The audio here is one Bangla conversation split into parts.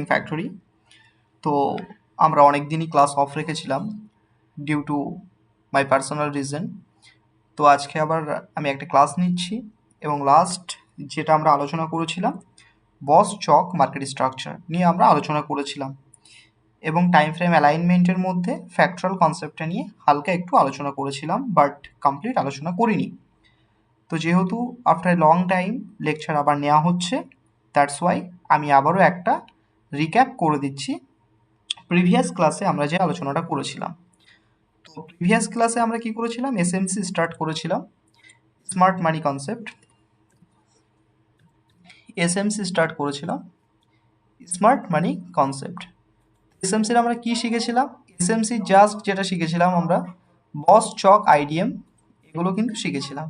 Trading factory. তো আমরা অনেক দিনই ক্লাস অফ রেখেছিলাম due to my personal reason. তো আজকে আবার আমি একটা ক্লাস নিচ্ছি এবং লাস্ট যেটা আমরা আলোচনা করেছিলাম বস চক মার্কেট স্ট্রাকচার নিয়ে আমরা আলোচনা করেছিলাম এবং টাইম ফ্রেম অ্যালাইনমেন্টের মধ্যে ফ্যাক্টরাল কনসেপ্টটা নিয়ে হালকা একটু আলোচনা করেছিলাম, বাট কমপ্লিট আলোচনা করিনি। তো যেহেতু আফটার লং টাইম লেকচার আবার নেওয়া হচ্ছে, দ্যাটস ওয়াই আমি আবারও একটা রিক্যাপ করে দিচ্ছি প্রিভিয়াস ক্লাসে আমরা যে আলোচনাটা করেছিলাম। তো প্রিভিয়াস ক্লাসে আমরা কি করেছিলাম, এসএমসি স্টার্ট করেছিলাম, স্মার্ট মানি কনসেপ্ট, এসএমসি স্টার্ট করেছিলাম, স্মার্ট মানি কনসেপ্ট। এসএমসির আমরা কি শিখেছিলাম, এসএমসি জাস্ট যেটা শিখেছিলাম আমরা বস চক আইডিএম এগুলো কিন্তু শিখেছিলাম।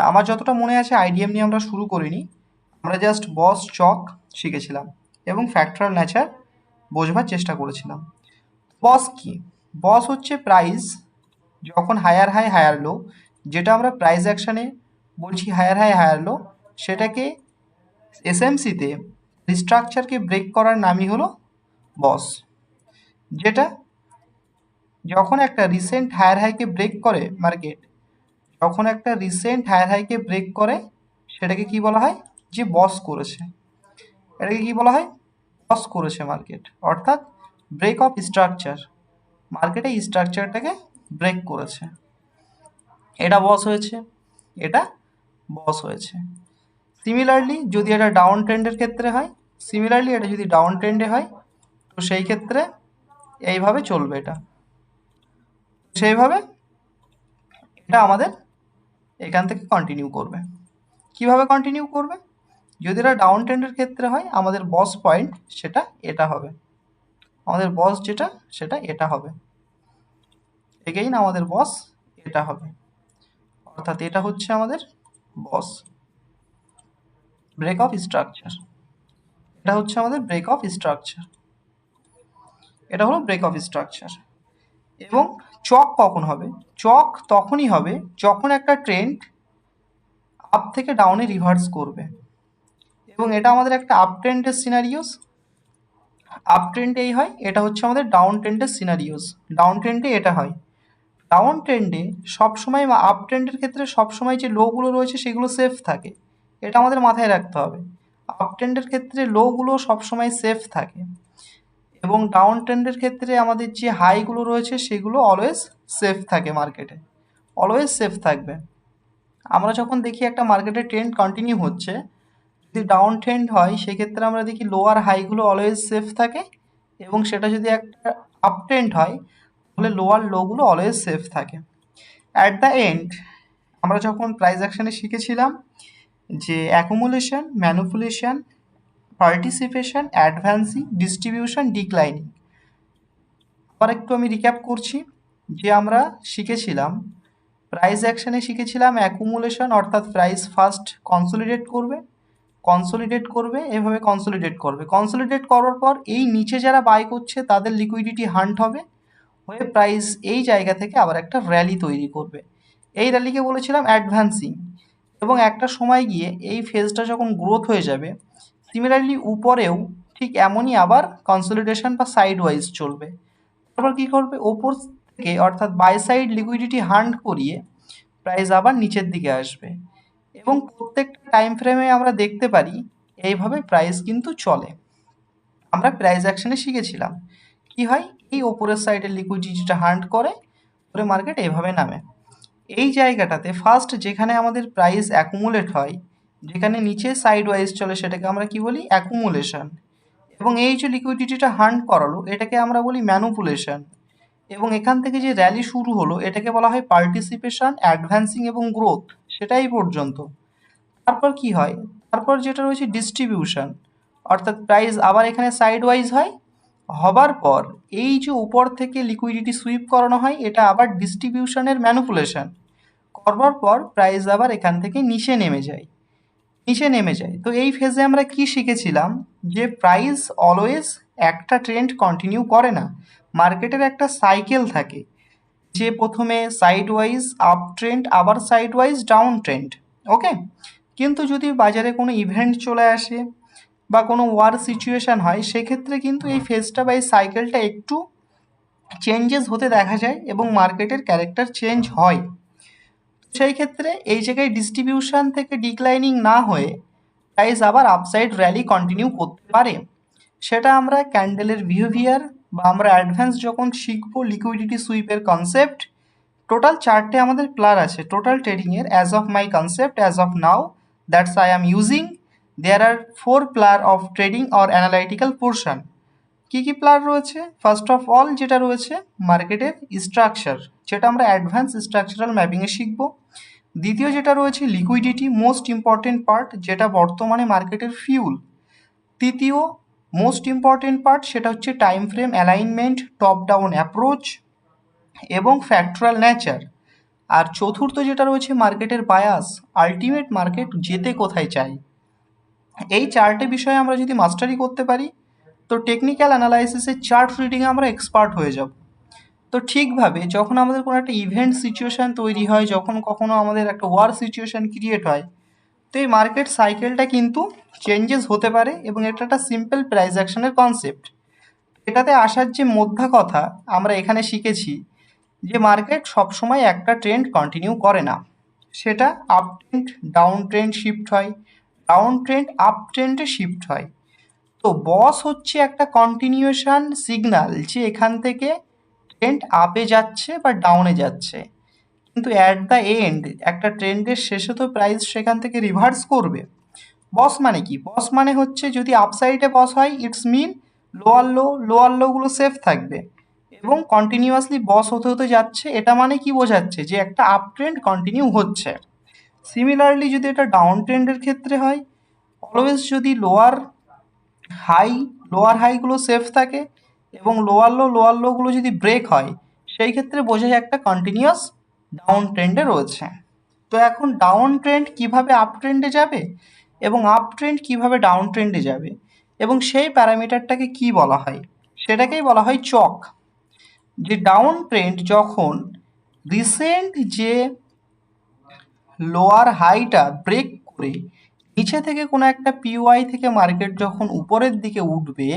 আমার যতটা মনে আছে আইডিএম নিয়ে আমরা শুরু করিনি, আমরা জাস্ট বস চক শিখেছিলাম এবং ফ্যাক্টরাল নেচার বোঝবার চেষ্টা করেছিলাম। বস কি? বস হচ্ছে প্রাইস যখন হায়ার হাই হায়ার লো, যেটা আমরা প্রাইস অ্যাকশানে বলছি হায়ার হাই হায়ার লো, সেটাকে এসএমসিতে রিস্ট্রাকচারকে ব্রেক করার নামই হলো বস। যেটা যখন একটা রিসেন্ট হায়ার হাইকে ব্রেক করে মার্কেট, যখন একটা রিসেন্ট হায়ার হাইকে ব্রেক করে সেটাকে কি বলা হয়, যে বস করেছে। এটাকে কি বলা হয়, বস করেছে মার্কেট, অর্থাৎ ব্রেক অফ স্ট্রাকচার। মার্কেটে স্ট্রাকচারটাকে ব্রেক করেছে, এটা বস হয়েছে, এটা বস হয়েছে। সিমিলারলি যদি এটা ডাউন ট্রেন্ডের ক্ষেত্রে হয়, সিমিলারলি এটা যদি ডাউন ট্রেন্ডে হয় তো সেই ক্ষেত্রে এইভাবে চলবে, এটা সেইভাবে এটা আমাদের এখান থেকে কন্টিনিউ করবে। কিভাবে কন্টিনিউ করবে? যদি এটা ডাউন ট্রেন্ডের ক্ষেত্রে হয় আমাদের বস পয়েন্ট সেটা এটা হবে, আমাদের বস যেটা সেটা এটা হবে, এগেইন আমাদের বস এটা হবে, অর্থাৎ এটা হচ্ছে আমাদের বস ব্রেক অফ স্ট্রাকচার। এটা হচ্ছে আমাদের ব্রেক অফ স্ট্রাকচার, এটা হলো ব্রেক অফ স্ট্রাকচার। এবং চক কখন হবে? চক তখনই হবে যখন একটা ট্রেন্ড আপ থেকে ডাউনে রিভার্স করবে, এবং এটা আমাদের একটা আপ ট্রেন্ডের সিনারিওস। আপ ট্রেন্ডে এই হয়, এটা হচ্ছে আমাদের ডাউন ট্রেন্ডের সিনারিওস। ডাউন ট্রেন্ডে এটা হয়, ডাউন ট্রেন্ডে সবসময় বা আপ ট্রেন্ডের ক্ষেত্রে সবসময় যে লোগুলো রয়েছে সেগুলো সেফ থাকে, এটা আমাদের মাথায় রাখতে হবে। আপ ট্রেন্ডের ক্ষেত্রে লোগুলো সবসময় সেফ থাকে এবং ডাউন ট্রেন্ডের ক্ষেত্রে আমাদের যে হাইগুলো রয়েছে সেগুলো অলওয়েজ সেফ থাকে, মার্কেটে অলওয়েজ সেফ থাকবে। আমরা যখন দেখি একটা মার্কেটে ট্রেন্ড কন্টিনিউ হচ্ছে, যদি ডাউন ট্রেন্ড হয় সেক্ষেত্রে আমরা দেখি লোয়ার হাইগুলো অলওয়েজ সেফ থাকে, এবং সেটা যদি একটা আপ ট্রেন্ড হয় তাহলে লোয়ার লোগুলো অলওয়েজ সেফ থাকে। অ্যাট দ্য এন্ড আমরা যখন প্রাইস অ্যাকশানে শিখেছিলাম যে accumulation, manipulation, participation, advancing, distribution, declining. আবার একটু আমি রিক্যাপ করছি যে আমরা শিখেছিলাম প্রাইস অ্যাকশানে শিখেছিলাম অ্যাকুমুলেশন, অর্থাৎ প্রাইস ফার্স্ট কনসলিডেট করবে, কনসলিডেট করবে, এভাবে কনসলিডেট করবে, কনসলিডেট করার পর এই নিচে যারা বাই করছে তাদের লিকুইডিটি হান্ট হবে, হয়ে প্রাইস এই জায়গা থেকে আবার একটা র্যালি তৈরি করবে। এই র্যালিকে বলেছিলাম অ্যাডভান্সিং, এবং একটা সময় গিয়ে এই ফেজটা যখন গ্রোথ হয়ে যাবে, সিমিলারলি উপরেও ঠিক এমনই আবার কনসলিডেশন বা সাইড ওয়াইজ চলবে। তারপর কী করবে, ওপর থেকে অর্থাৎ বাই সাইড লিকুইডিটি হান্ট করিয়ে প্রাইস আবার নিচের দিকে আসবে, এবং প্রত্যেকটা টাইম ফ্রেমে আমরা দেখতে পারি এইভাবে প্রাইস কিন্তু চলে। আমরা প্রাইস অ্যাকশনে শিখেছিলাম কি হয়, এই ওপরের সাইডের লিকুইডিটিটা হান্ট করে পরে মার্কেট এইভাবে নামে। এই জায়গাটাতে ফার্স্ট যেখানে আমাদের প্রাইস অ্যাকুমুলেট হয়, যেখানে নিচে সাইড ওয়াইজ চলে সেটাকে আমরা কি বলি, অ্যাকুমুলেশন, এবং এই যে লিকুইডিটিটা হান্ট করালো এটাকে আমরা বলি ম্যানুপুলেশন, এবং এখান থেকে যে র্যালি শুরু হলো এটাকে বলা হয় পার্টিসিপেশন, অ্যাডভান্সিং এবং গ্রোথ, সেটাই পর্যন্ত। তারপর কি হয়, তারপর যেটা রয়েছে ডিস্ট্রিবিউশন, অর্থাৎ প্রাইস আবার এখানে সাইড ওয়াইজ হয়, হবার পর এই যে উপর থেকে লিকুইডিটি সুইপ করানো হয় এটা আবার ডিস্ট্রিবিউশনের ম্যানুপুলেশন করবার পর প্রাইস আবার এখান থেকে নিচে নেমে যায়, নিচে নেমে যায়। তো এই ফেজে আমরা কি শিখেছিলাম, যে প্রাইস অলওয়েজ একটা ট্রেন্ড কন্টিনিউ করে না, মার্কেটের একটা সাইকেল থাকে, যে প্রথমে সাইড ওয়াইজ আপ ট্রেন্ড, আবার সাইড ওয়াইজ ডাউন ট্রেন্ড, ওকে। কিন্তু যদি বাজারে কোনো ইভেন্ট চলে আসে, বা কোনো ওয়ার সিচুয়েশান হয়, সেক্ষেত্রে কিন্তু এই ফেজটা বা এই সাইকেলটা একটু চেঞ্জেস হতে দেখা যায় এবং মার্কেটের ক্যারেক্টার চেঞ্জ হয়। সেই ক্ষেত্রে এই জায়গায় ডিস্ট্রিবিউশন থেকে ডিক্লাইনিং না হয়ে প্রাইস আবার আপসাইড র্যালি কন্টিনিউ করতে পারে। সেটা আমরা ক্যান্ডেলের বিহেভিয়ার বা আমরা অ্যাডভান্স যখন শিখবো লিকুইডিটি সুইপের কনসেপ্ট। টোটাল 4টে আমাদের প্লার আছে টোটাল ট্রেডিংয়ের, as of my concept as of now that's I am using. There are 4 pillar of trading or analytical portion. কী কী প্লার রয়েছে? ফার্স্ট অফ অল যেটা রয়েছে মার্কেটের স্ট্রাকচার, যেটা আমরা অ্যাডভান্স স্ট্রাকচারাল ম্যাপিংয়ে শিখব। দ্বিতীয় যেটা রয়েছে লিকুইডিটি, মোস্ট ইম্পর্টেন্ট পার্ট, যেটা বর্তমানে মার্কেটের ফিউল। তৃতীয় মোস্ট ইম্পর্টেন্ট পার্ট সেটা হচ্ছে time frame alignment, top down approach এবং ফ্যাক্টরাল নেচার। আর চতুর্থ যেটা রয়েছে মার্কেটের বায়াস, আলটিমেট মার্কেট যেতে কোথায় চাই। এই 4টে বিষয়ে আমরা যদি মাস্টারি করতে পারি তো টেকনিক্যাল অ্যানালাইসিসের চার্ট রিডিংয়ে আমরা এক্সপার্ট হয়ে যাব। তো ঠিকভাবে যখন আমাদের কোনো একটা ইভেন্ট সিচুয়েশান তৈরি হয়, যখন কখনো আমাদের একটা ওয়ার সিচুয়েশান ক্রিয়েট হয়, তো এই মার্কেট সাইকেলটা কিন্তু চেঞ্জেস হতে পারে এবং এটা একটা সিম্পল প্রাইস অ্যাকশনের কনসেপ্ট। এটাতে আসার যে মোদ্দা কথা আমরা এখানে শিখেছি যে মার্কেট সবসময় একটা ট্রেন্ড কন্টিনিউ করে না, সেটা up trend down trend shift হয়, ডাউন ট্রেন্ড আপ ট্রেন্ডে শিফট হয়। তো বস হচ্ছে একটা কন্টিনিউয়েশন সিগনাল যে এখান থেকে ট্রেন্ড আপে যাচ্ছে বা ডাউনে যাচ্ছে, কিন্তু অ্যাট দ্য এন্ড একটা ট্রেন্ডের শেষে তো প্রাইস সেখান থেকে রিভার্স করবে। বস মানে কি? বস মানে হচ্ছে যদি আপসাইডে বস হয় ইটস মিন লোয়ার লোগুলো সেফ থাকবে এবং কন্টিনিউয়াসলি বস হতে হতে যাচ্ছে, এটা মানে কি বোঝাচ্ছে যে একটা আপ ট্রেন্ড কন্টিনিউ হচ্ছে। সিমিলারলি যদি এটা ডাউন ট্রেন্ডের ক্ষেত্রে হয়, অলওয়েজ যদি লোয়ার হাইগুলো সেফ থাকে এবং লোয়ার লোগুলো যদি ব্রেক হয়, সেই ক্ষেত্রে বোঝা যায় একটা কন্টিনিউয়াস ডাউন ট্রেন্ডে রয়েছে। তো এখন ডাউন ট্রেন্ড কিভাবে আপ ট্রেন্ডে যাবে এবং আপ ট্রেন্ড কিভাবে ডাউন ট্রেন্ডে যাবে এবং সেই প্যারামিটারটাকে কি বলা হয়, সেটাকেই বলা হয় চক। যে ডাউন ট্রেন্ড যখন রিসেন্ট যে লোয়ার হাইটা ব্রেক করে নিচে থেকে কোনো একটা পিওয়াই থেকে মার্কেট যখন উপরের দিকে উঠবে,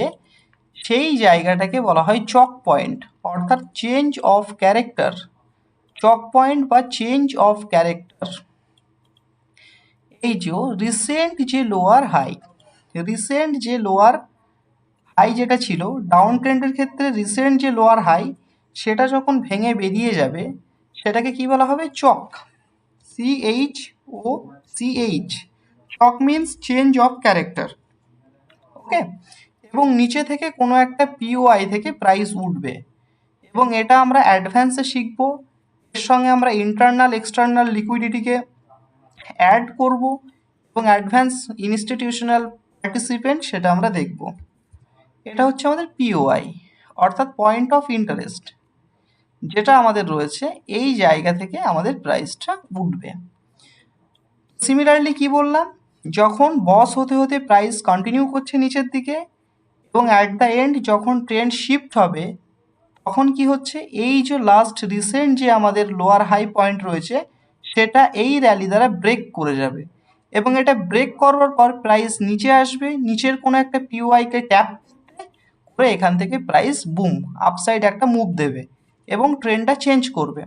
সেই জায়গাটাকে বলা হয় চক পয়েন্ট, অর্থাৎ change of character. Choke point বা চেঞ্জ অফ ক্যারেক্টার। এই যে রিসেন্ট যে লোয়ার হাই যেটা ছিল ডাউন ট্রেন্ডের ক্ষেত্রে, রিসেন্ট যে লোয়ার হাই সেটা যখন ভেঙে বেরিয়ে যাবে সেটাকে কি বলা হবে? চক। CHOCH। Chak means change of character. ওকে। এবং নিচে থেকে কোনো একটা পিওআই থেকে প্রাইস উঠবে এবং এটা আমরা অ্যাডভান্সে শিখবো। এর সঙ্গে আমরা ইন্টারনাল এক্সটার্নাল লিকুইডিটিকে অ্যাড করব এবং অ্যাডভান্স ইনস্টিটিউশনাল পার্টিসিপেন্ট সেটা আমরা দেখব। এটা হচ্ছে আমাদের পিওআই, অর্থাৎ পয়েন্ট অফ ইন্টারেস্ট, যেটা আমাদের রয়েছে এই জায়গা থেকে আমাদের প্রাইসটা উঠবে। সিমিলারলি কি বললাম, যখন বস হতে হতে প্রাইস কন্টিনিউ করছে নিচের দিকে এবং অ্যাট দ্য এন্ড যখন ট্রেন্ড শিফট হবে, তখন কি হচ্ছে এই যে লাস্ট রিসেন্ট যে আমাদের লোয়ার হাই পয়েন্ট রয়েছে সেটা এই র্যালি দ্বারা ব্রেক করে যাবে এবং এটা ব্রেক করবার পর প্রাইস নিচে আসবে, নিচের কোনো একটা পিওআইকে ট্যাপ করে এখান থেকে প্রাইস বুম আপসাইড একটা মুভ দেবে এবং ট্রেন্ডটা চেঞ্জ করবে।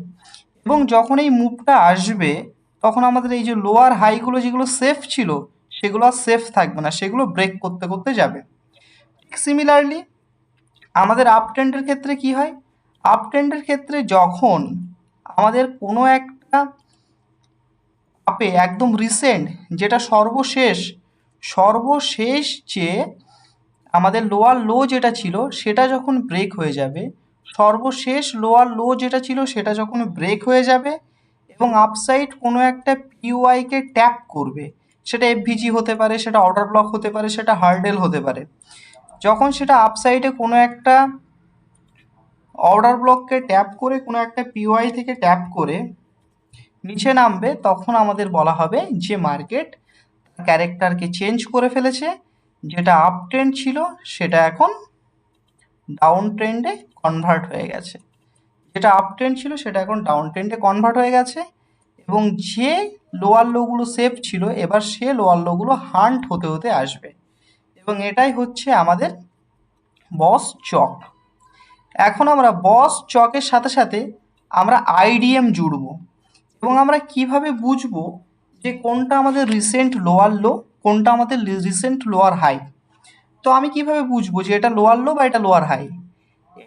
এবং যখন এই মুভটা আসবে তখন আমাদের এই যে লোয়ার হাইগুলো যেগুলো সেফ ছিল সেগুলো আর সেফ থাকবে না, সেগুলো ব্রেক করতে করতে যাবে। ঠিক সিমিলারলি আমাদের আপ ট্রেন্ডের ক্ষেত্রে কি হয়? আপ ট্রেন্ডের ক্ষেত্রে যখন আমাদের কোনো একটা আপে একদম রিসেন্ট যেটা সর্বশেষ যে আমাদের লোয়ার লো যেটা ছিল সেটা যখন ব্রেক হয়ে যাবে, সর্বশেষ লোয়ার লো যেটা ছিল সেটা যখন ব্রেক হয়ে যাবে এবং আপসাইড কোনো একটা পিওআইকে ট্যাপ করবে, সেটা এফভিজি হতে পারে, সেটা অর্ডার ব্লক হতে পারে, সেটা হার্ডেল হতে পারে। যখন সেটা আপসাইডে কোনো একটা অর্ডার ব্লককে ট্যাপ করে কোনো একটা পিওআই থেকে ট্যাপ করে নিচে নামবে, তখন আমাদের বলা হবে যে মার্কেট ক্যারেক্টারকে চেঞ্জ করে ফেলেছে, যেটা আপ ট্রেন্ড ছিল সেটা এখন ডাউন ট্রেন্ডে কনভার্ট হয়ে গেছে, যেটা আপ ট্রেন্ড ছিল সেটা এখন ডাউন ট্রেন্ডে কনভার্ট হয়ে গেছে এবং যে লোয়ার লোগুলো সেফ ছিল এবার সে লোয়ার লোগুলো হান্ট হতে হতে আসবে এবং এবং এটাই হচ্ছে আমাদের বস চক। এখন আমরা বস চকের সাথে সাথে আমরা আইডিএম জুড়ব এবং আমরা কিভাবে বুঝবো যে কোনটা আমাদের রিসেন্ট লোয়ার লো, কোনটা আমাদের রিসেন্ট লোয়ার হাই। তো আমি কিভাবে বুঝবো যে এটা লোয়ার লো বা এটা লোয়ার হাই?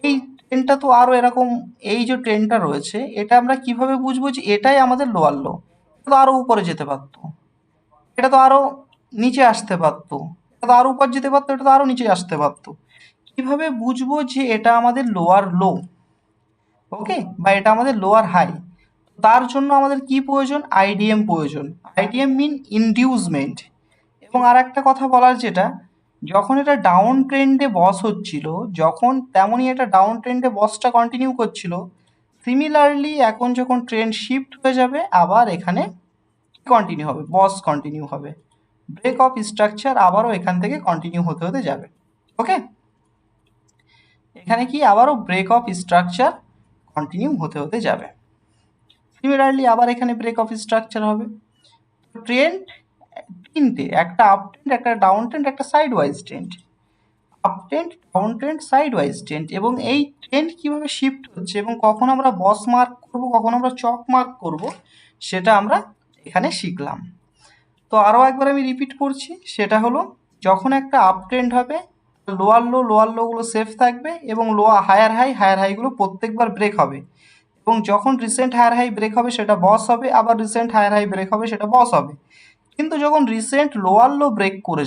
এই ট্রেনটা তো আরও এরকম, এই যে ট্রেনটা রয়েছে এটা আমরা কিভাবে বুঝবো যে এটাই আমাদের লোয়ার লো? এটা তো আরও উপরে যেতে পারতো, এটা তো আরও নিচে আসতে পারতো, এটা তো আরও উপর যেতে পারতো, এটা তো আরও নিচে আসতে পারতো। কিভাবে বুঝবো যে এটা আমাদের লোয়ার লো, ওকে, বা এটা আমাদের লোয়ার হাই? তার জন্য আমাদের কি প্রয়োজন? আইডিএম প্রয়োজন। আইডিএম মিন ইনডিউসমেন্ট। এবং আর একটা কথা বলার, যেটা যখন এটা ডাউন ট্রেন্ডে বস হচ্ছিল, যখন তেমনই এটা ডাউন ট্রেন্ডে বসটা কন্টিনিউ করছিল, সিমিলারলি এখন যখন ট্রেন্ড শিফট হয়ে যাবে আবার এখানে কন্টিনিউ হবে, বস কন্টিনিউ হবে, ব্রেক অফ স্ট্রাকচার আবারও এখান থেকে কন্টিনিউ হতে হতে যাবে। ওকে, এখানে কি আবারও ব্রেক অফ স্ট্রাকচার কন্টিনিউ হতে হতে যাবে। সিমিলারলি আবার এখানে ব্রেক অফ স্ট্রাকচার হবে। ট্রেন্ড তিনটে, একটা আপ ট্রেন্ড, একটা ডাউন ট্রেন্ড, একটা side wise trend. Up trend, down trend, side wise trend. এবং এই ট্রেন্ড কিভাবে শিফট হচ্ছে এবং কখন আমরা বস মার্ক করব, কখন আমরা চক মার্ক করব, সেটা আমরা এখানে শিখলাম। তো আরও একবার আমি রিপিট করছি, সেটা হলো যখন একটা আপ ট্রেন্ড হবে, লোয়ার লোগুলো সেফ থাকবে এবং হায়ার হাইগুলো প্রত্যেকবার ব্রেক হবে। এবং যখন রিসেন্ট হায়ার হাই ব্রেক হবে সেটা বস হবে, আবার রিসেন্ট হায়ার হাই ব্রেক হবে সেটা বস হবে। কিন্তু যখন রিসেন্ট লোয়ার লো ব্রেক করে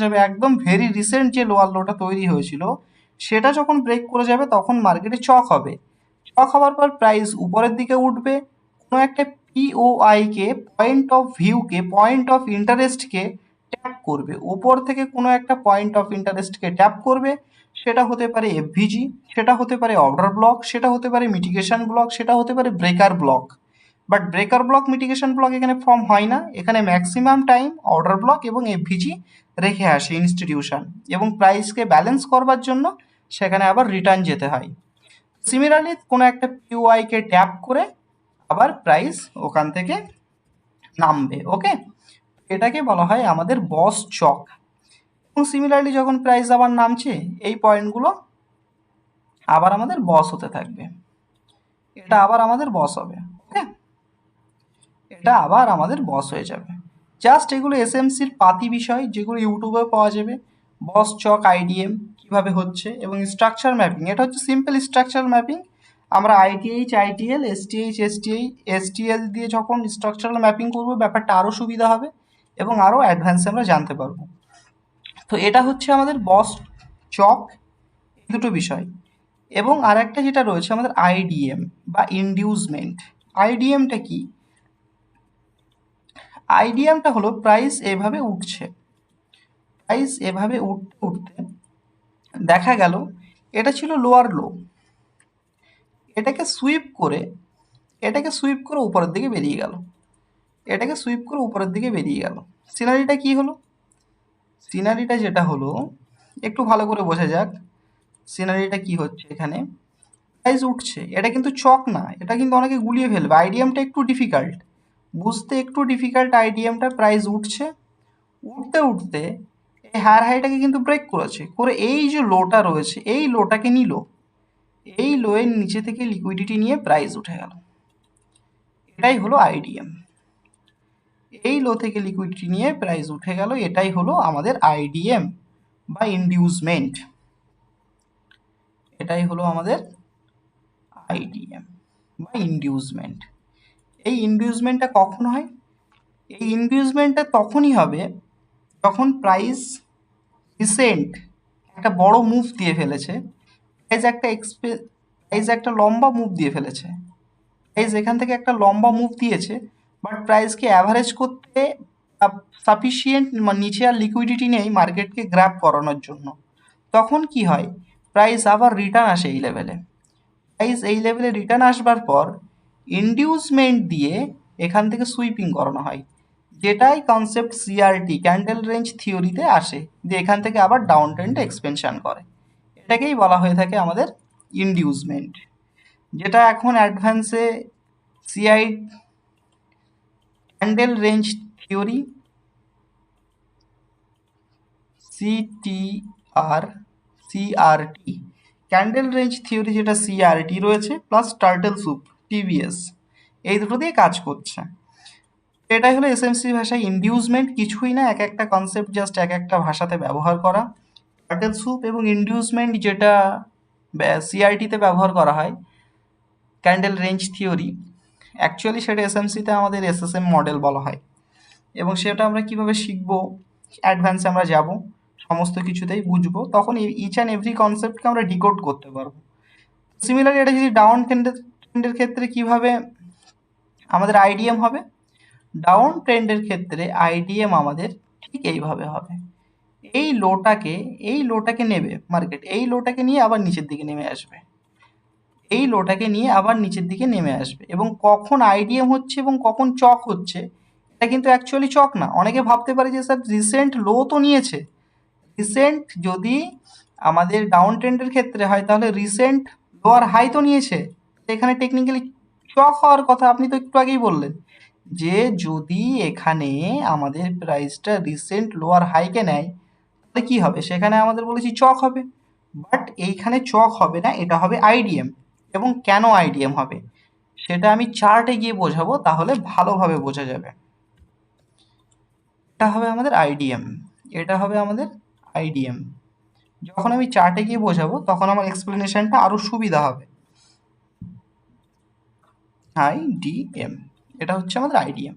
যাবে, একদম ভেরি রিসেন্ট যে লোয়ার লোটা তৈরি হয়েছিল সেটা যখন ব্রেক করে যাবে তখন মার্কেটে চক হবে। চক হওয়ার পর প্রাইস উপরের দিকে উঠবে, কোনো একটা পিওআইকে, পয়েন্ট অফ ইন্টারেস্টকে ট্যাপ করবে, ওপর থেকে কোনো একটা পয়েন্ট অফ ইন্টারেস্টকে ট্যাপ করবে। সেটা হতে পারে এফভিজি, সেটা হতে পারে অর্ডার ব্লক, সেটা হতে পারে মিটিগেশন ব্লক, সেটা হতে পারে breaker block. But breaker block, mitigation block এখানে ফর্ম হয় না, এখানে ম্যাক্সিমাম টাইম অর্ডার ব্লক এবং এফভিজি রেখে আসে ইনস্টিটিউশন, এবং প্রাইসকে ব্যালেন্স করবার জন্য সেখানে আবার রিটার্ন যেতে হয়। সিমিলারলি কোনো একটা পিওআইকে ট্যাপ করে আবার প্রাইস ওখান থেকে নামবে। ওকে, এটাকে বলা হয় আমাদের বস চক। এবং সিমিলারলি যখন প্রাইস আবার নামছে, এই পয়েন্টগুলো আবার আমাদের বস হতে থাকবে, এটা আবার আমাদের বস হবে। ওকে, এটা আবার আমাদের বস হয়ে যাবে। জাস্ট এগুলো এসএমসির পাতি বিষয়, যেগুলো ইউটিউবে পাওয়া যাবে। বস চক, আইডিএম কীভাবে হচ্ছে, এবং স্ট্রাকচার ম্যাপিং, এটা হচ্ছে সিম্পল স্ট্রাকচার ম্যাপিং। আমরা আইটিএইচ, আইটিএল, এসটিএল দিয়ে যখন স্ট্রাকচারাল ম্যাপিং করবো ব্যাপারটা আরও সুবিধা হবে এবং আরও অ্যাডভান্সে আমরা জানতে পারবো। তো এটা হচ্ছে আমাদের বস চক, এই দুটো বিষয়। এবং আর একটা যেটা রয়েছে আমাদের আইডিএম বা ইনডিউসমেন্ট। আইডিএমটা কি? আইডিএমটা হলো প্রাইস এভাবে উঠছে, প্রাইস এভাবে উঠতে উঠতে দেখা গেল এটা ছিল লোয়ার লো, এটাকে সুইপ করে উপরের দিকে বেরিয়ে গেল, সিনারিটা কি হলো? সিনারিটা যেটা হলো, একটু ভালো করে বোঝা যাক সিনারিটা কি হচ্ছে। এখানে প্রাইস উঠছে, এটা কিন্তু চক না, এটা কিন্তু অনেকে গুলিয়ে ফেলবে। আইডিএমটা একটু ডিফিকাল্ট বুঝতে, আইডিএমটা। প্রাইস উঠছে, উঠতে উঠতে এই হায়ার হাইটাকে কিন্তু ব্রেক করেছে, করে এই যে লোটা রয়েছে এই লোটাকে নিল, এই লোয়ের নিচে থেকে লিকুইডিটি নিয়ে প্রাইস উঠে গেল। এটাই হলো আইডিএম, এই লো থেকে লিকুইডিটি নিয়ে প্রাইস উঠে গেল, এটাই হলো আমাদের আইডিএম বা ইনডিউসমেন্ট। এটাই হলো আমাদের আইডিএম বা ইনডিউসমেন্ট। এই ইনডিউসমেন্টটা কখন হয়? এই ইনডিউসমেন্টটা তখনই হবে যখন প্রাইস রিসেন্ট একটা বড় মুভ দিয়ে ফেলেছে, প্রাইস একটা লম্বা মুভ দিয়ে ফেলেছে, প্রাইস এখান থেকে একটা লম্বা মুভ দিয়েছে, বাট প্রাইসকে অ্যাভারেজ করতে সাফিসিয়েন্ট নিচে আর লিকুইডিটি নেই মার্কেটকে গ্র্যাব করানোর জন্য। তখন কি হয়? প্রাইস আবার রিটার্ন আসে এই লেভেলে। রিটার্ন আসবার পর ইনডিউসমেন্ট দিয়ে এখান থেকে সুইপিং করানো হয়, যেটাই কনসেপ্ট সিআরটি, ক্যান্ডেল রেঞ্জ থিওরিতে আসে, যে এখান থেকে আবার ডাউন ট্রেন্ডে এক্সপেনশন করে। এটাকেই বলা হয়ে থাকে আমাদের ইনডিউসমেন্ট, যেটা এখন অ্যাডভান্সে CI candle range theory CRT, candle range theory যেটা CRT রয়েছে, প্লাস টার্টেল স্যুপ TBS, এই দুটো দিয়ে কাজ করছে। এটাই হলো এসএমসি ভাষায় ইনডিউসমেন্ট, কিছুই না, এক একটা কনসেপ্ট জাস্ট এক একটা ভাষাতে ব্যবহার করা। টার্টেল স্যুপ এবং ইনডিউসমেন্ট যেটা CRTতে ব্যবহার করা হয়, ক্যান্ডেল রেঞ্জ থিওরি, অ্যাকচুয়ালি সেটা এসএমসিতে আমাদের SSM মডেল বলা হয়। এবং সেটা আমরা কিভাবে শিখবো, অ্যাডভান্সে আমরা যাব, সমস্ত কিছুতেই বুঝবো, তখন ইচ অ্যান্ড এভরি কনসেপ্টকে আমরা ডিকোড করতে পারবো। সিমিলারলি এটা যদি ডাউন ট্রেন্ডের ক্ষেত্রে কিভাবে আমাদের আইডিএম হবে, ডাউন ট্রেন্ডের ক্ষেত্রে আইডিএম আমাদের ঠিক এইভাবে হবে। এই লোটাকে নেবে মার্কেট, এই লোটাকে নিয়ে আবার নিচের দিকে নেমে আসবে, এই লোটাকে নিয়ে আবার নিচের দিকে নেমে আসবে। এবং কখন আইডিএম হচ্ছে এবং কখন চক হচ্ছে, এটা কিন্তু অ্যাকচুয়ালি চক না। অনেকে ভাবতে পারে যে স্যার রিসেন্ট লো তো নিয়েছে, রিসেন্ট যদি আমাদের ডাউন ট্রেন্ডের ক্ষেত্রে হয় তাহলে রিসেন্ট লোয়ার হাই তো নিয়েছে, এখানে টেকনিক্যালি চক হওয়ার কথা। আপনি তো একটু আগেই বললেন যে যদি এখানে আমাদের প্রাইসটা রিসেন্ট লোয়ার হাইকে নেয় তাহলে কি হবে, সেখানে আমাদের বলেছি চক হবে। বাট এইখানে চক হবে না, এটা হবে আইডিএম। এবং কেন আইডিএম হবে সেটা আমি চার্টে গিয়ে বোঝাবো, তাহলে ভালোভাবে বোঝা যাবে। এটা হবে আমাদের আইডিএম, এটা হবে আমাদের আইডিএম। যখন আমি চার্টে গিয়ে বোঝাবো তখন আমার এক্সপ্লেনেশনটা আরো সুবিধা হবে। আইডিএম, এটা হচ্ছে আমাদের আইডিএম।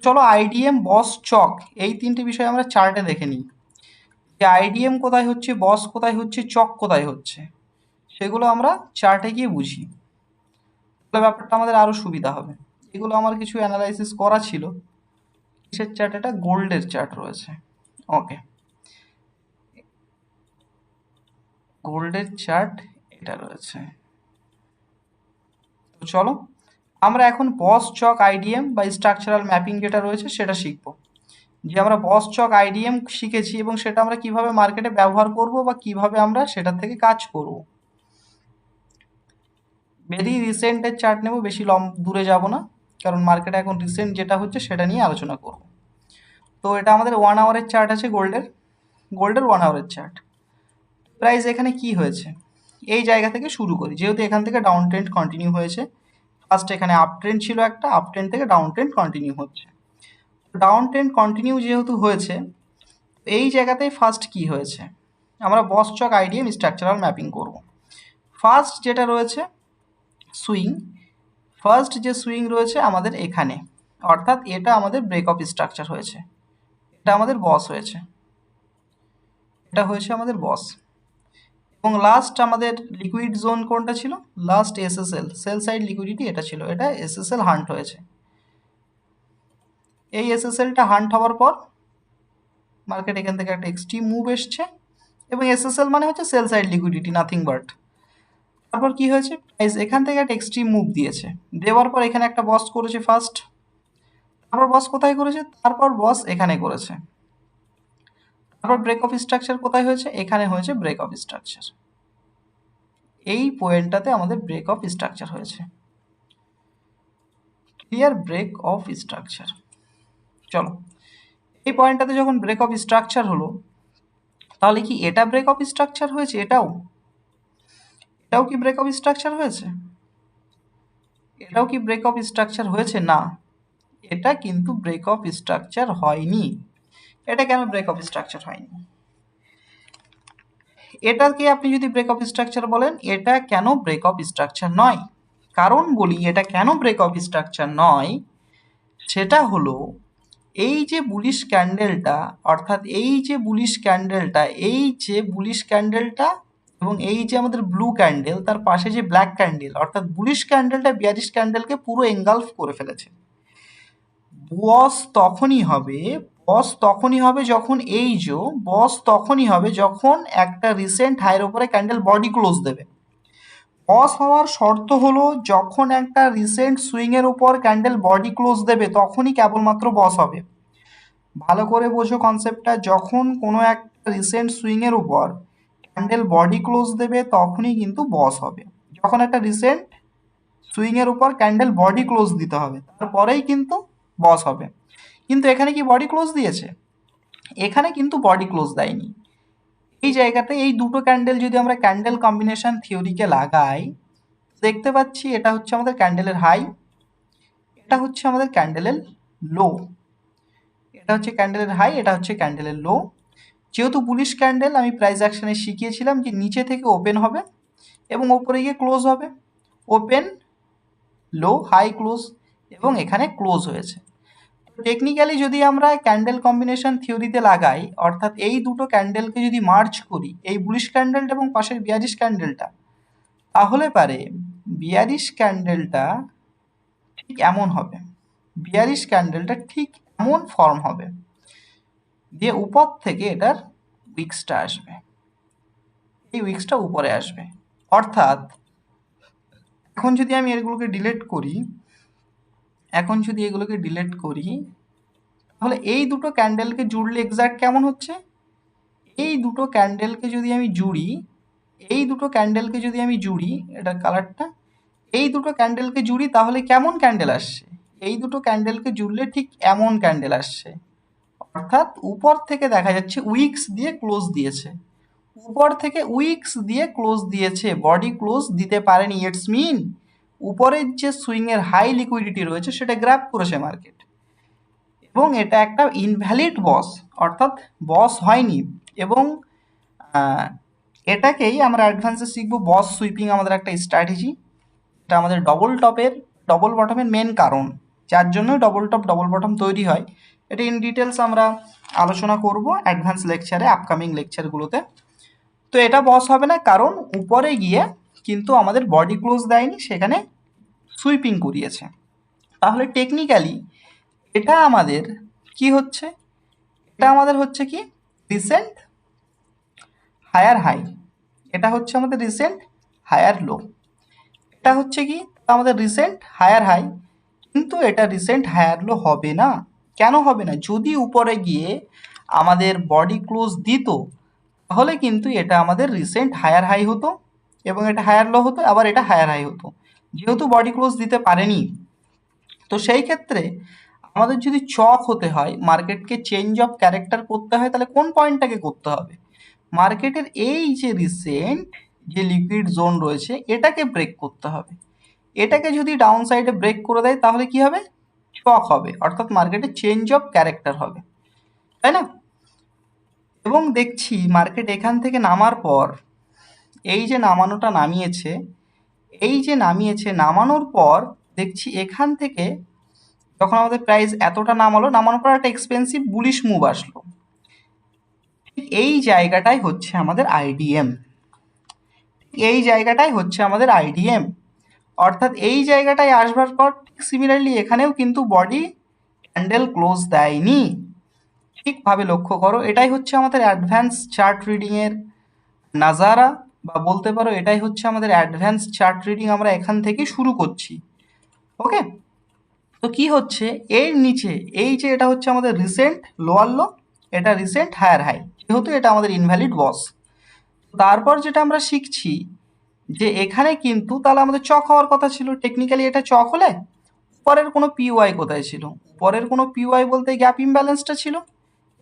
চলো আইডিএম, বস, চক, এই তিনটে বিষয় আমরা চার্টে দেখে নিই, যে আইডিএম কোথায় হচ্ছে, বস কোথায় হচ্ছে, চক কোথায় হচ্ছে, সেগুলো আমরা চার্টে গিয়ে বুঝি, তাহলে ব্যাপারটা আমাদের আরো সুবিধা হবে। এগুলো আমার কিছু অ্যানালাইসিস করা ছিল। কিসের চার্ট? এটা গোল্ডের চার্ট রয়েছে। ওকে, গোল্ডের চার্ট এটা রয়েছে। তো চলো আমরা এখন বস, চক, আইডিএম বা স্ট্রাকচারাল ম্যাপিং যেটা রয়েছে সেটা শিখব। যে আমরা বস, চক, আইডিএম শিখেছি এবং সেটা আমরা কিভাবে মার্কেটে ব্যবহার করব বা কিভাবে আমরা সেটা থেকে কাজ করব। ভেরি রিসেন্টের চার্ট নেব, বেশি দূরে যাব না, কারণ মার্কেটে এখন রিসেন্ট যেটা হচ্ছে সেটা নিয়ে আলোচনা করব। তো এটা আমাদের 1 আওয়ারের চার্ট আছে, গোল্ডের 1 আওয়ারের চার্ট। প্রাইস এখানে কি হয়েছে, এই জায়গা থেকে শুরু করি, যেহেতু এখান থেকে ডাউন ট্রেন্ড কন্টিনিউ হয়েছে। ফার্স্ট এখানে আপ ট্রেন্ড ছিল একটা, আপ ট্রেন্ড থেকে ডাউন ট্রেন্ড কন্টিনিউ হচ্ছে। ডাউন ট্রেন্ড কন্টিনিউ যেহেতু হয়েছে, এই জায়গাতেই ফার্স্ট কি হয়েছে, আমরা বস, চক, আইডিএম স্ট্রাকচারাল ম্যাপিং করব। ফার্স্ট যেটা রয়েছে সুইং, ফার্স্ট যে সুইং রয়েছে আমাদের এখানে, অর্থাৎ এটা আমাদের ব্রেক অফ স্ট্রাকচার হয়েছে, এটা আমাদের বস হয়েছে, এটা হয়েছে আমাদের বস। এবং লাস্ট আমাদের লিকুইড জোন কোনটা ছিল, last SSL, sell side liquidity এটা ছিল, এটা এসএসএল হান্ট হয়েছে। এই এসএসএলটা হান্ট হওয়ার পর মার্কেট এখান থেকে একটা এক্সট্রিম মুভ এসছে, এবং এসএসএল মানে হচ্ছে sell side liquidity, nothing but. তারপর কি হয়েছে, প্রাইস এখান থেকে একটা এক্সট্রিম মুভ দিয়েছে, দেওয়ার পর এখানে একটা বস করেছে ফার্স্ট, তারপর বস কোথায় করেছে, তারপর বস এখানে করেছে, তারপর ব্রেক অফ স্ট্রাকচার কোথায় হয়েছে, এখানে হয়েছে ব্রেক অফ স্ট্রাকচার। এই পয়েন্টটাতে আমাদের ব্রেক অফ স্ট্রাকচার হয়েছে, ক্লিয়ার, ব্রেক অফ স্ট্রাকচার। চলো এই পয়েন্টটাতে যখন ব্রেক অফ স্ট্রাকচার হলো, তাহলে কি এটা ব্রেক অফ স্ট্রাকচার হয়েছে, এটাও কি ব্রেক অফ স্ট্রাকচার হয়েছে, এটাও কি ব্রেক অফ স্ট্রাকচার হয়েছে? না, এটা কিন্তু ব্রেক অফ স্ট্রাকচার হয়নি। এটা কেন ব্রেক অফ স্ট্রাকচার হয়নি, এটাকে আপনি যদি ব্রেক অফ স্ট্রাকচার বলেন, এটা কেন ব্রেক অফ স্ট্রাকচার নয়? কারণ বলি এটা কেন ব্রেক অফ স্ট্রাকচার নয়, সেটা হলো এই যে বুলিশ ক্যান্ডেলটা, অর্থাৎ এই যে বুলিশ ক্যান্ডেলটা, এই যে বুলিশ ক্যান্ডেলটা এবং এই যে আমাদের ব্লু ক্যান্ডেল, তার পাশে যে ব্ল্যাক ক্যান্ডেল, অর্থাৎ বুলিশ ক্যান্ডেলটা বিয়ারিশ ক্যান্ডেলকে পুরো এনগালফ করে ফেলেছে। বস তখনই হবে, যখন বস তখনই হবে যখন একটা রিসেন্ট হাইয়ের উপরে ক্যান্ডেল বডি ক্লোজ দেবে। বস হওয়ার শর্ত হলো যখন একটা রিসেন্ট সুইংয়ের উপর ক্যান্ডেল বডি ক্লোজ দেবে তখনই কেবলমাত্র বস হবে। ভালো করে বোঝো কনসেপ্টটা, যখন কোনো একটা রিসেন্ট সুইংয়ের উপর ক্যান্ডেল বডি ক্লোজ দেবে তখনই কিন্তু বস হবে। যখন একটা রিসেন্ট সুইংয়ের উপর ক্যান্ডেল বডি ক্লোজ দিতে হবে, তারপরেই কিন্তু বস হবে। কিন্তু এখানে কি বডি ক্লোজ দিয়েছে? এখানে কিন্তু বডি ক্লোজ দেয়নি। এই জায়গাতে এই দুটো ক্যান্ডেল যদি আমরা ক্যান্ডেল কম্বিনেশন থিওরিকে লাগাই, দেখতে পাচ্ছি এটা হচ্ছে আমাদের ক্যান্ডেলের হাই, এটা হচ্ছে আমাদের ক্যান্ডেলের লো, এটা হচ্ছে ক্যান্ডেলের হাই, এটা হচ্ছে ক্যান্ডেলের লো। যেহেতু বুলিশ ক্যান্ডেল, আমি প্রাইস অ্যাকশনে শিখিয়েছিলাম যে নিচে থেকে ওপেন হবে এবং ওপরে গিয়ে ক্লোজ হবে, ওপেন লো হাই ক্লোজ, এবং এখানে ক্লোজ হয়েছে। টেকনিক্যালি যদি আমরা ক্যান্ডেল কম্বিনেশন থিওরিতে লাগাই, অর্থাৎ এই দুটো ক্যান্ডেলকে যদি মার্জ করি, এই বুলিশ ক্যান্ডেলটা এবং পাশের বিয়ারিশ ক্যান্ডেলটা, তাহলে পারে বিয়ারিশ ক্যান্ডেলটা ঠিক এমন হবে, বিয়ারিশ ক্যান্ডেলটা ঠিক এমন ফর্ম হবে, দিয়ে উপর থেকে এটার উইক্সটা আসবে, এই উইক্সটা উপরে আসবে। অর্থাৎ এখন যদি আমি এগুলোকে ডিলিট করি, তাহলে এই দুটো ক্যান্ডেলকে জুড়লে এক্স্যাক্ট কেমন হচ্ছে, এই দুটো ক্যান্ডেলকে যদি আমি জুড়ি, এটার কালারটা, এই দুটো ক্যান্ডেলকে জুড়ি, তাহলে কেমন ক্যান্ডেল আসছে, এই দুটো ক্যান্ডেলকে জুড়লে ঠিক এমন ক্যান্ডেল আসছে। অর্থাৎ উপর থেকে দেখা যাচ্ছে উইক্স দিয়ে ক্লোজ দিয়েছে, বডি ক্লোজ দিতে পারেনি। ইটস মিন উপরের যে সুইংয়ের হাই লিকুইডিটি রয়েছে সেটা গ্র্যাব করেছে মার্কেট, এবং এটা একটা ইনভ্যালিড বস, অর্থাৎ বস হয়নি। এবং এটাকেই আমরা অ্যাডভান্সে শিখবো বস সুইপিং, আমাদের একটা স্ট্র্যাটেজি। এটা আমাদের ডবল বটমের মেন কারণ, যার জন্যই ডবল টপ ডবল বটম তৈরি হয়। এটা ইন ডিটেলস আমরা আলোচনা করব অ্যাডভান্স লেকচারে, আপকামিং লেকচারগুলোতে। তো এটা বস হবে না, কারণ উপরে গিয়ে কিন্তু আমাদের বডি ক্লোজ দেয়নি, সেখানে সুইপিং করিয়েছে। তাহলে টেকনিক্যালি এটা আমাদের কি হচ্ছে, এটা আমাদের হচ্ছে কি রিসেন্ট হায়ার হাই, এটা হচ্ছে আমাদের রিসেন্ট হায়ার লো, এটা হচ্ছে কি আমাদের রিসেন্ট হায়ার হাই। কিন্তু এটা রিসেন্ট হায়ার লো হবে না। কেন হবে না? যদি উপরে গিয়ে আমাদের বডি ক্লোজ দিত, তাহলে কিন্তু এটা আমাদের রিসেন্ট হায়ার হাই হতো, এবং এটা হায়ার লো হতো, আবার এটা হায়ার হাই হতো। যেহেতু বডি ক্লোজ দিতে পারেনি, তো সেই ক্ষেত্রে আমাদের যদি চক হতে হয়, মার্কেটকে চেঞ্জ অফ ক্যারেক্টার করতে হয়, তাহলে কোন পয়েন্টটাকে করতে হবে? মার্কেটের এই যে রিসেন্ট যে লিকুইড জোন রয়েছে, এটাকে ব্রেক করতে হবে। এটাকে যদি ডাউন সাইডে ব্রেক করে দেয়, তাহলে কি হবে? চক হবে, অর্থাৎ মার্কেটে চেঞ্জ অফ ক্যারেক্টার হবে, তাই না? এবং দেখছি মার্কেট এখান থেকে নামার পর, এই যে নামানোর পর দেখছি এখান থেকে যখন আমাদের প্রাইস এতটা নামানোর পর একটা এক্সপেন্সিভ বুলিশ মুভ আসলো। এই জায়গাটাই হচ্ছে আমাদের আইডিএম, অর্থাৎ এই জায়গাটায় আসবার পর সিমিলারলি এখানেও কিন্তু বডি ক্যান্ডেল ক্লোজ দেয়নি। ঠিকভাবে লক্ষ্য করো, এটাই হচ্ছে আমাদের অ্যাডভান্স চার্ট রিডিংয়ের নাজারা, বা বলতে পারো এটাই হচ্ছে আমাদের অ্যাডভান্স চার্ট রিডিং, আমরা এখান থেকে শুরু করছি। ওকে, তো কি হচ্ছে এর নিচে, এই যে এটা হচ্ছে আমাদের রিসেন্ট লোয়ার লো, এটা রিসেন্ট হায়ার হাই, যেহেতু এটা আমাদের ইনভ্যালিড বস। তারপর যেটা আমরা শিখছি যে এখানে কিন্তু তাহলে আমাদের চক হওয়ার কথা ছিল। টেকনিক্যালি এটা চক হলে পরের কোনো পিওয়াই কোথায় ছিল? পরের কোনো পিওয়াই বলতে গ্যাপ ইমব্যালেন্সটা ছিল,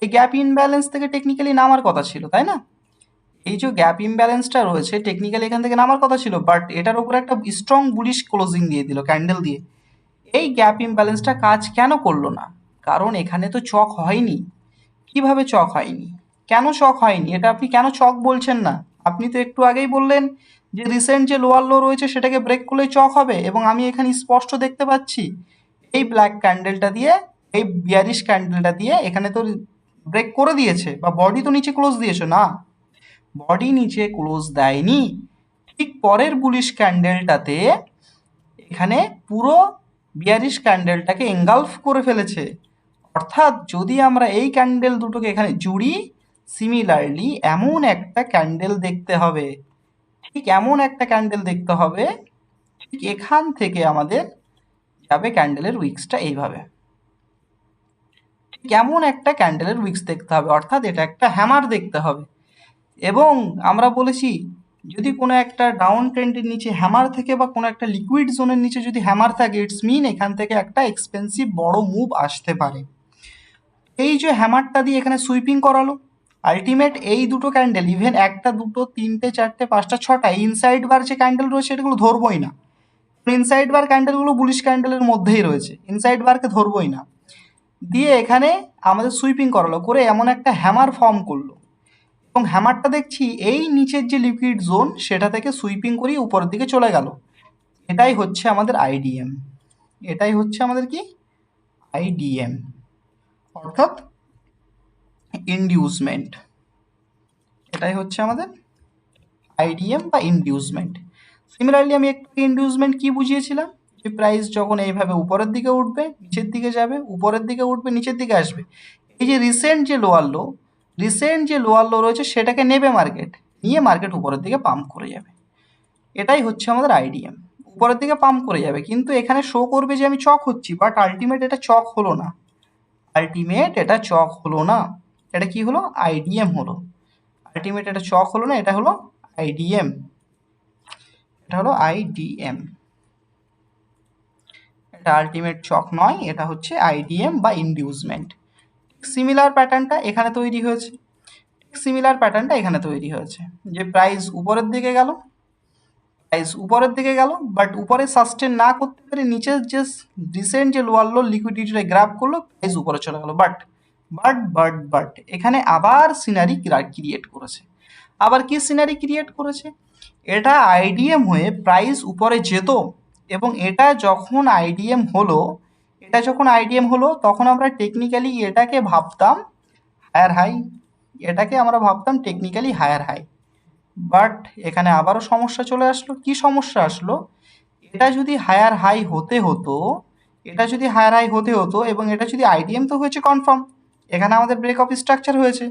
এই গ্যাপ ইমব্যালেন্স থেকে টেকনিক্যালি নামার কথা ছিল, তাই না? এই যে গ্যাপ ইমব্যালেন্সটা রয়েছে, টেকনিক্যালি এখান থেকে নামার কথা ছিল, বাট এটার উপরে একটা স্ট্রং বুলিশ ক্লোজিং দিয়ে দিল ক্যান্ডেল দিয়ে। এই গ্যাপ ইমব্যালেন্সটা কাজ কেন করলো না? কারণ এখানে তো চক হয়নি। কিভাবে চক হয়নি? কেন চক হয়নি? এটা আপনি কেন চক বলছেন না? আপনি তো একটু আগেই বললেন যে রিসেন্ট যে লোয়ার লো রয়েছে সেটাকে ব্রেক করলে চক হবে, এবং আমি এখানে স্পষ্ট দেখতে পাচ্ছি এই ব্ল্যাক ক্যান্ডেলটা দিয়ে, এই বিয়ারিশ ক্যান্ডেলটা দিয়ে এখানে তো ব্রেক করে দিয়েছে, বা বডি তো নিচে ক্লোজ দিয়েছে না, বডি নিচে ক্লোজ দেয়নি। ঠিক পরের বুলিশ ক্যান্ডেলটাতে এখানে পুরো বিয়ারিশ ক্যান্ডেলটাকে এঙ্গালফ করে ফেলেছে। অর্থাৎ যদি আমরা এই ক্যান্ডেল দুটোকে এখানে জুড়ি, সিমিলারলি এমন একটা ক্যান্ডেল দেখতে হবে, ঠিক এমন একটা ক্যান্ডেল দেখতে হবে, ঠিক এখান থেকে আমাদের যাবে ক্যান্ডেলের উইক্সটা এইভাবে, কেমন একটা ক্যান্ডেলের উইক্স দেখতে হবে, অর্থাৎ এটা একটা হ্যামার দেখতে হবে। এবং আমরা বলেছি যদি কোনো একটা ডাউন ট্রেন্ডের নিচে হ্যামার থেকে, বা কোনো একটা লিকুইড জোনের নিচে যদি হ্যামার থাকে, ইটস মিন এখান থেকে একটা এক্সপেন্সিভ বড় মুভ আসতে পারে। এই যে হ্যামারটা দিয়ে এখানে সুইপিং করালো, আলটিমেট এই দুটো ক্যান্ডেল, ইভেন একটা, দুটো, তিনটে, চারটে, পাঁচটা, ছটা, ইনসাইড বার যে ক্যান্ডেল রয়েছে এটাগুলো ধরবই না। ইনসাইড বার ক্যান্ডেলগুলো বুলিশ ক্যান্ডেলের মধ্যেই রয়েছে, ইনসাইড বারকে ধরবই না। দিয়ে এখানে আমাদের সুইপিং করালো, করে এমন একটা হ্যামার ফর্ম করলো, এবং হ্যামারটা দেখছি এই নিচের যে লিকুইড জোন সেটা থেকে সুইপিং করিয়ে উপরের দিকে চলে গেল। এটাই হচ্ছে আমাদের আইডিএম। এটাই হচ্ছে আমাদের কি আইডিএম, অর্থাৎ ইনডিউসমেন্ট। এটাই হচ্ছে আমাদের আইডিএম বা ইনডিউসমেন্ট। সিমিলারলি আমি একটু ইনডিউসমেন্ট কি বুঝিয়েছিলাম, যে প্রাইস যখন এইভাবে উপরের দিকে উঠবে, নিচের দিকে যাবে, উপরের দিকে উঠবে, নিচের দিকে আসবে, এই যে রিসেন্ট যে লোয়ার লো, রিসেন্ট যে লোয়ার লো রয়েছে সেটাকে নেবে মার্কেট, নিয়ে মার্কেট উপরের দিকে পাম্প করে যাবে। এটাই হচ্ছে আমাদের আইডিএম, উপরের দিকে পাম্প করে যাবে। কিন্তু এখানে শো করবে যে আমি চক হচ্ছি, বাট আলটিমেট এটা চক হলো না, আলটিমেট এটা চক হলো না, এটা কি হলো, আইডিএম হলো। আলটিমেট এটা চক হলো না, এটা হলো আইডিএম, এটা হলো আইডিএম। এটা আলটিমেট চক নয়, এটা হচ্ছে আইডিএম বা ইনডিউসমেন্ট। সিমিলার প্যাটার্নটা এখানে তৈরি হয়েছে, সিমিলার প্যাটার্নটা এখানে তৈরি হয়েছে, যে প্রাইস উপরের দিকে গেল, প্রাইস উপরের দিকে গেল, বাট উপরে সাস্টেন না করতে পেরে নিচের যে রিসেন্ট যে লোয়ার লো লিকুইডিটিটা গ্র্যাব করলো, প্রাইস উপরে চলে গেল। বাট এখানে আবার সিনারি ক্রিয়েট করেছে। আবার কি সিনারি ক্রিয়েট করেছে, এটা আইডিএম হয়ে প্রাইস উপরে যেত, এবং এটা যখন আইডিএম হলো, এটা যখন আইডিএম হলো তখন আমরা টেকনিক্যালি এটাকে ভাবতাম হায়ার হাই, এটাকে আমরা ভাবতাম টেকনিক্যালি হায়ার হাই। বাট এখানে আবারও সমস্যা চলে আসলো। কি সমস্যা আসলো, এটা যদি হায়ার হাই হতে হতো, এটা যদি হায়ার হাই হতে হতো, এবং এটা যদি আইডিএম তো হয়েছে কনফার্ম, এখানে আমাদের ব্রেক অফ স্ট্রাকচার হয়েছে।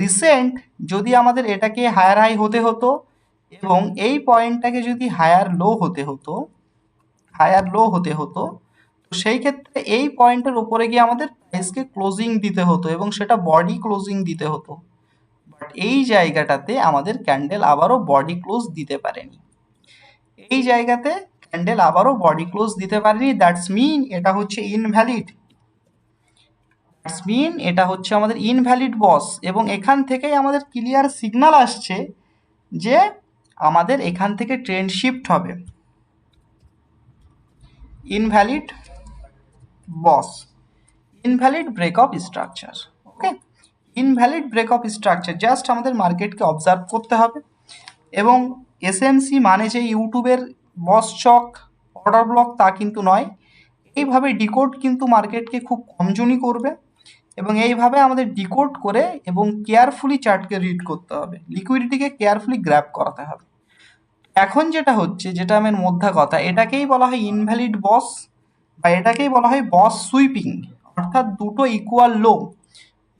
রিসেন্ট যদি আমাদের এটাকে হায়ার হাই হতে হতো, এবং এই পয়েন্টটাকে যদি হায়ার লো হতে হতো, হায়ার লো হতে হতো, তো সেই ক্ষেত্রে এই পয়েন্টের উপরে গিয়ে আমাদের প্রাইসকে ক্লোজিং দিতে হতো, এবং সেটা বডি ক্লোজিং দিতে হতো। বাট এই জায়গাটাতে আমাদের ক্যান্ডেল আবারও বডি ক্লোজ দিতে পারেনি, এই জায়গাতে ক্যান্ডেল আবারও বডি ক্লোজ দিতে পারেনি। দ্যাটস মিন এটা হচ্ছে ইনভ্যালিড, দ্যাটস মিন এটা হচ্ছে আমাদের ইনভ্যালিড বস। এবং এখান থেকেই আমাদের ক্লিয়ার সিগন্যাল আসছে যে আমাদের এখান থেকে ট্রেন্ড শিফট হবে। Invalid boss, invalid break of structure. Okay, invalid break of structure, just আমাদের মার্কেটকে অবজার্ভ করতে হবে। এবং এসএমসি মানে যে ইউটিউবের বস চক, অর্ডার ব্লক, তা কিন্তু নয়। এইভাবে ডিকোড কিন্তু মার্কেটকে খুব কমজনই করবে, এবং এইভাবে আমাদের ডিকোড করে এবং কেয়ারফুলি চার্টকে রিড করতে হবে, লিকুইডিটিকে কেয়ারফুলি গ্র্যাব করাতে হবে। এখন যেটা হচ্ছে, যেটা আমার মধ্যা কথা, এটাকেই বলা হয় ইনভ্যালিড বস, বা এটাকেই বলা হয় বস সুইপিং, অর্থাৎ দুটো ইকুয়াল লো।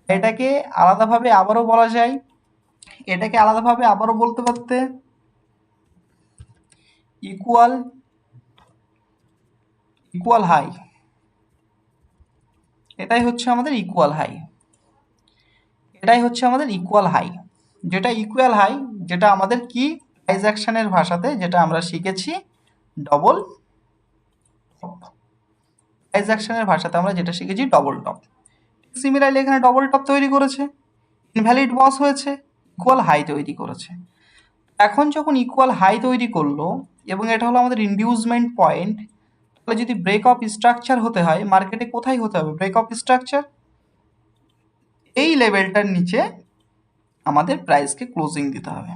এটাকে আলাদাভাবে আবারও বলা যায়, এটাকে আলাদাভাবে আবারও বলতে পারতে ইকুয়াল ইকুয়াল হাই। এটাই হচ্ছে আমাদের ইকুয়াল হাই, এটাই হচ্ছে আমাদের ইকুয়াল হাই। যেটা ইকুয়াল হাই, যেটা আমাদের কি প্রাইস অ্যাকশনের ভাষাতে যেটা আমরা শিখেছি, ডবল টপ। প্রাইস অ্যাকশনের ভাষাতে আমরা যেটা শিখেছি ডবল টপ। সিমিলারলি এখানে ডবল টপ তৈরি করেছে, ইনভ্যালিড বস হয়েছে, ইকুয়াল হাই তৈরি করেছে। এখন যখন ইকুয়াল হাই তৈরি করলো, এবং এটা হলো আমাদের ইনডিউসমেন্ট পয়েন্ট, তাহলে যদি ব্রেক অফ স্ট্রাকচার হতে হয় মার্কেটে কোথায় হতে হবে ব্রেক অফ স্ট্রাকচার, এই লেভেলটার নিচে আমাদের প্রাইসকে ক্লোজিং দিতে হবে,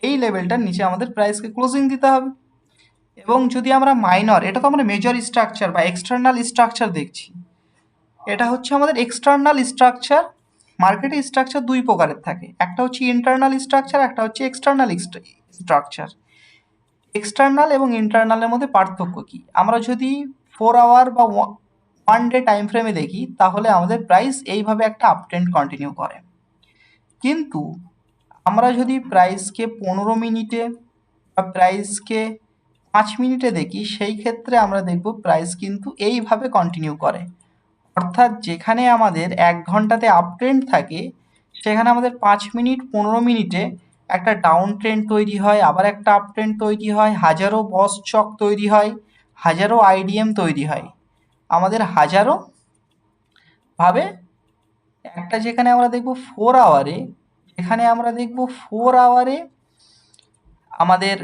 এই লেভেলটার নিচে আমাদের প্রাইসকে ক্লোজিং দিতে হবে। এবং যদি আমরা মাইনর, এটা তো আমরা মেজর স্ট্রাকচার বা এক্সটার্নাল স্ট্রাকচার দেখছি, এটা হচ্ছে আমাদের এক্সটার্নাল স্ট্রাকচার। মার্কেটে স্ট্রাকচার দুই প্রকারের থাকে, একটা হচ্ছে ইন্টারনাল স্ট্রাকচার, একটা হচ্ছে এক্সটার্নাল স্ট্রাকচার। এক্সটার্নাল এবং ইন্টারনালের মধ্যে পার্থক্য কি, আমরা যদি 4 আওয়ার বা 1 ডে টাইম ফ্রেমে দেখি, তাহলে আমাদের প্রাইস এইভাবে একটা আপ ট্রেন্ড কন্টিনিউ করে। কিন্তু আমরা যদি প্রাইসকে 15 মিনিটে বা প্রাইসকে 5 মিনিটে দেখি, সেই ক্ষেত্রে আমরা দেখব প্রাইস কিন্তু এইভাবে কন্টিনিউ করে। অর্থাৎ যেখানে আমাদের 1 ঘন্টাতে আপ ট্রেন্ড থাকে, সেখানে আমাদের 5 মিনিট 15 মিনিটে একটা ডাউন ট্রেন্ড তৈরি হয়, আবার একটা আপ ট্রেন্ড তৈরি হয়, হাজারো বস চক তৈরি হয়, হাজারো আইডিএম তৈরি হয়, আমাদের হাজারো ভাবে একটা যেখানে আমরা দেখব 4 আওয়ারে, এখানে আমরা দেখব 4 আওয়ারে আমাদের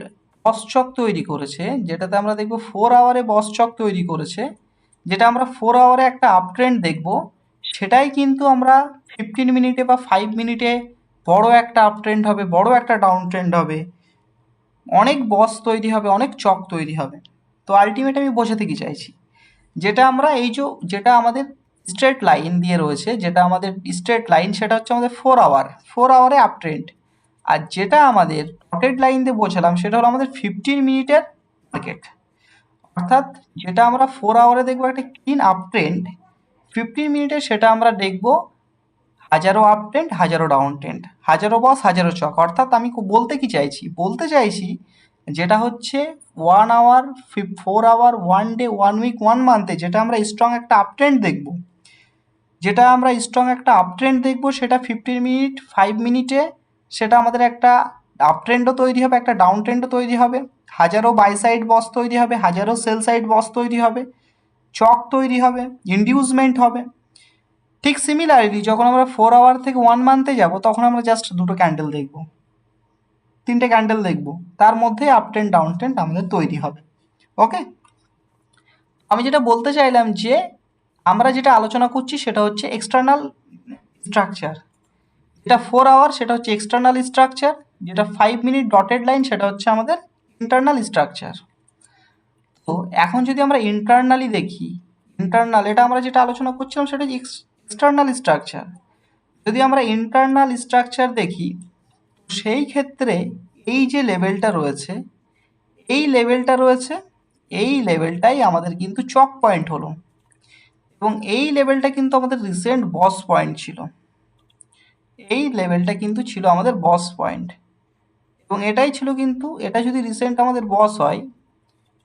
বস চক তৈরি করেছে, যেটাতে আমরা দেখব 4 আওয়ারে বস চক তৈরি করেছে, যেটা আমরা 4 আওয়ারে একটা আপ ট্রেন্ড দেখব, সেটাই কিন্তু আমরা 15 মিনিটে বা 5 মিনিটে বড় একটা আপ ট্রেন্ড হবে, বড় একটা ডাউন ট্রেন্ড হবে, অনেক বস তৈরি হবে, অনেক চক তৈরি হবে। তো আলটিমেট আমি বোঝাতে কি চাইছি, যেটা আমরা যেটা আমাদের স্ট্রেট লাইন দিয়ে রয়েছে, যেটা আমাদের স্ট্রেট লাইন, সেটা হচ্ছে আমাদের 4 আওয়ারে আপ ট্রেন্ড। আর যেটা আমাদের ডটেড লাইন দিয়ে বোঝালাম সেটা হলো আমাদের 15 মিনিটের মার্কেট। অর্থাৎ যেটা আমরা 4 আওয়ারে দেখবো একটা ক্লিন আপ ট্রেন্ড, 15 মিনিটে সেটা আমরা দেখবো হাজারো আপ ট্রেন্ড, হাজারো ডাউন ট্রেন্ড, হাজারো বস, হাজারো চক। অর্থাৎ আমি বলতে কি চাইছি, বলতে চাইছি যেটা হচ্ছে 1 আওয়ার, 4 আওয়ার, 1 ডে, 1 উইক, 1 মান্থে যেটা আমরা স্ট্রং একটা আপ ট্রেন্ড দেখবো, সেটা 15 মিনিট, 5 মিনিটে সেটা আমাদের একটা আপ ট্রেন্ডও তৈরি হবে, একটা ডাউন ট্রেন্ডও তৈরি হবে, হাজারো বাই সাইড বস তৈরি হবে, হাজারো সেল সাইড বস তৈরি হবে, চক তৈরি হবে, ইনডিউসমেন্ট হবে। ঠিক সিমিলারলি যখন আমরা 4 আওয়ার থেকে 1 মান্থে যাব, তখন আমরা জাস্ট দুটো ক্যান্ডেল দেখব, তিনটে ক্যান্ডেল দেখব, তার মধ্যে আপ ট্রেন্ড ডাউন ট্রেন্ড আমাদের তৈরি হবে। ওকে, আমি যেটা বলতে চাইলাম যে আমরা যেটা আলোচনা করছি সেটা হচ্ছে এক্সটার্নাল স্ট্রাকচার, যেটা 4 আওয়ার সেটা হচ্ছে এক্সটার্নাল স্ট্রাকচার, যেটা 5 মিনিট ডটেড লাইন সেটা হচ্ছে আমাদের ইন্টারনাল স্ট্রাকচার। তো এখন যদি আমরা ইন্টারনালি দেখি, ইন্টারনাল, এটা আমরা যেটা আলোচনা করছিলাম সেটা এক্সটার্নাল স্ট্রাকচার। যদি আমরা ইন্টারনাল স্ট্রাকচার দেখি, সেই ক্ষেত্রে এই যে লেভেলটা রয়েছে, এই লেভেলটাই আমাদের কিন্তু চক পয়েন্ট হলো, এবং এই লেভেলটা কিন্তু আমাদের রিসেন্ট বস পয়েন্ট ছিল, এই লেভেলটা কিন্তু ছিল আমাদের বস পয়েন্ট, এবং এটাই ছিল কিন্তু, এটা যদি রিসেন্ট আমাদের বস হয়,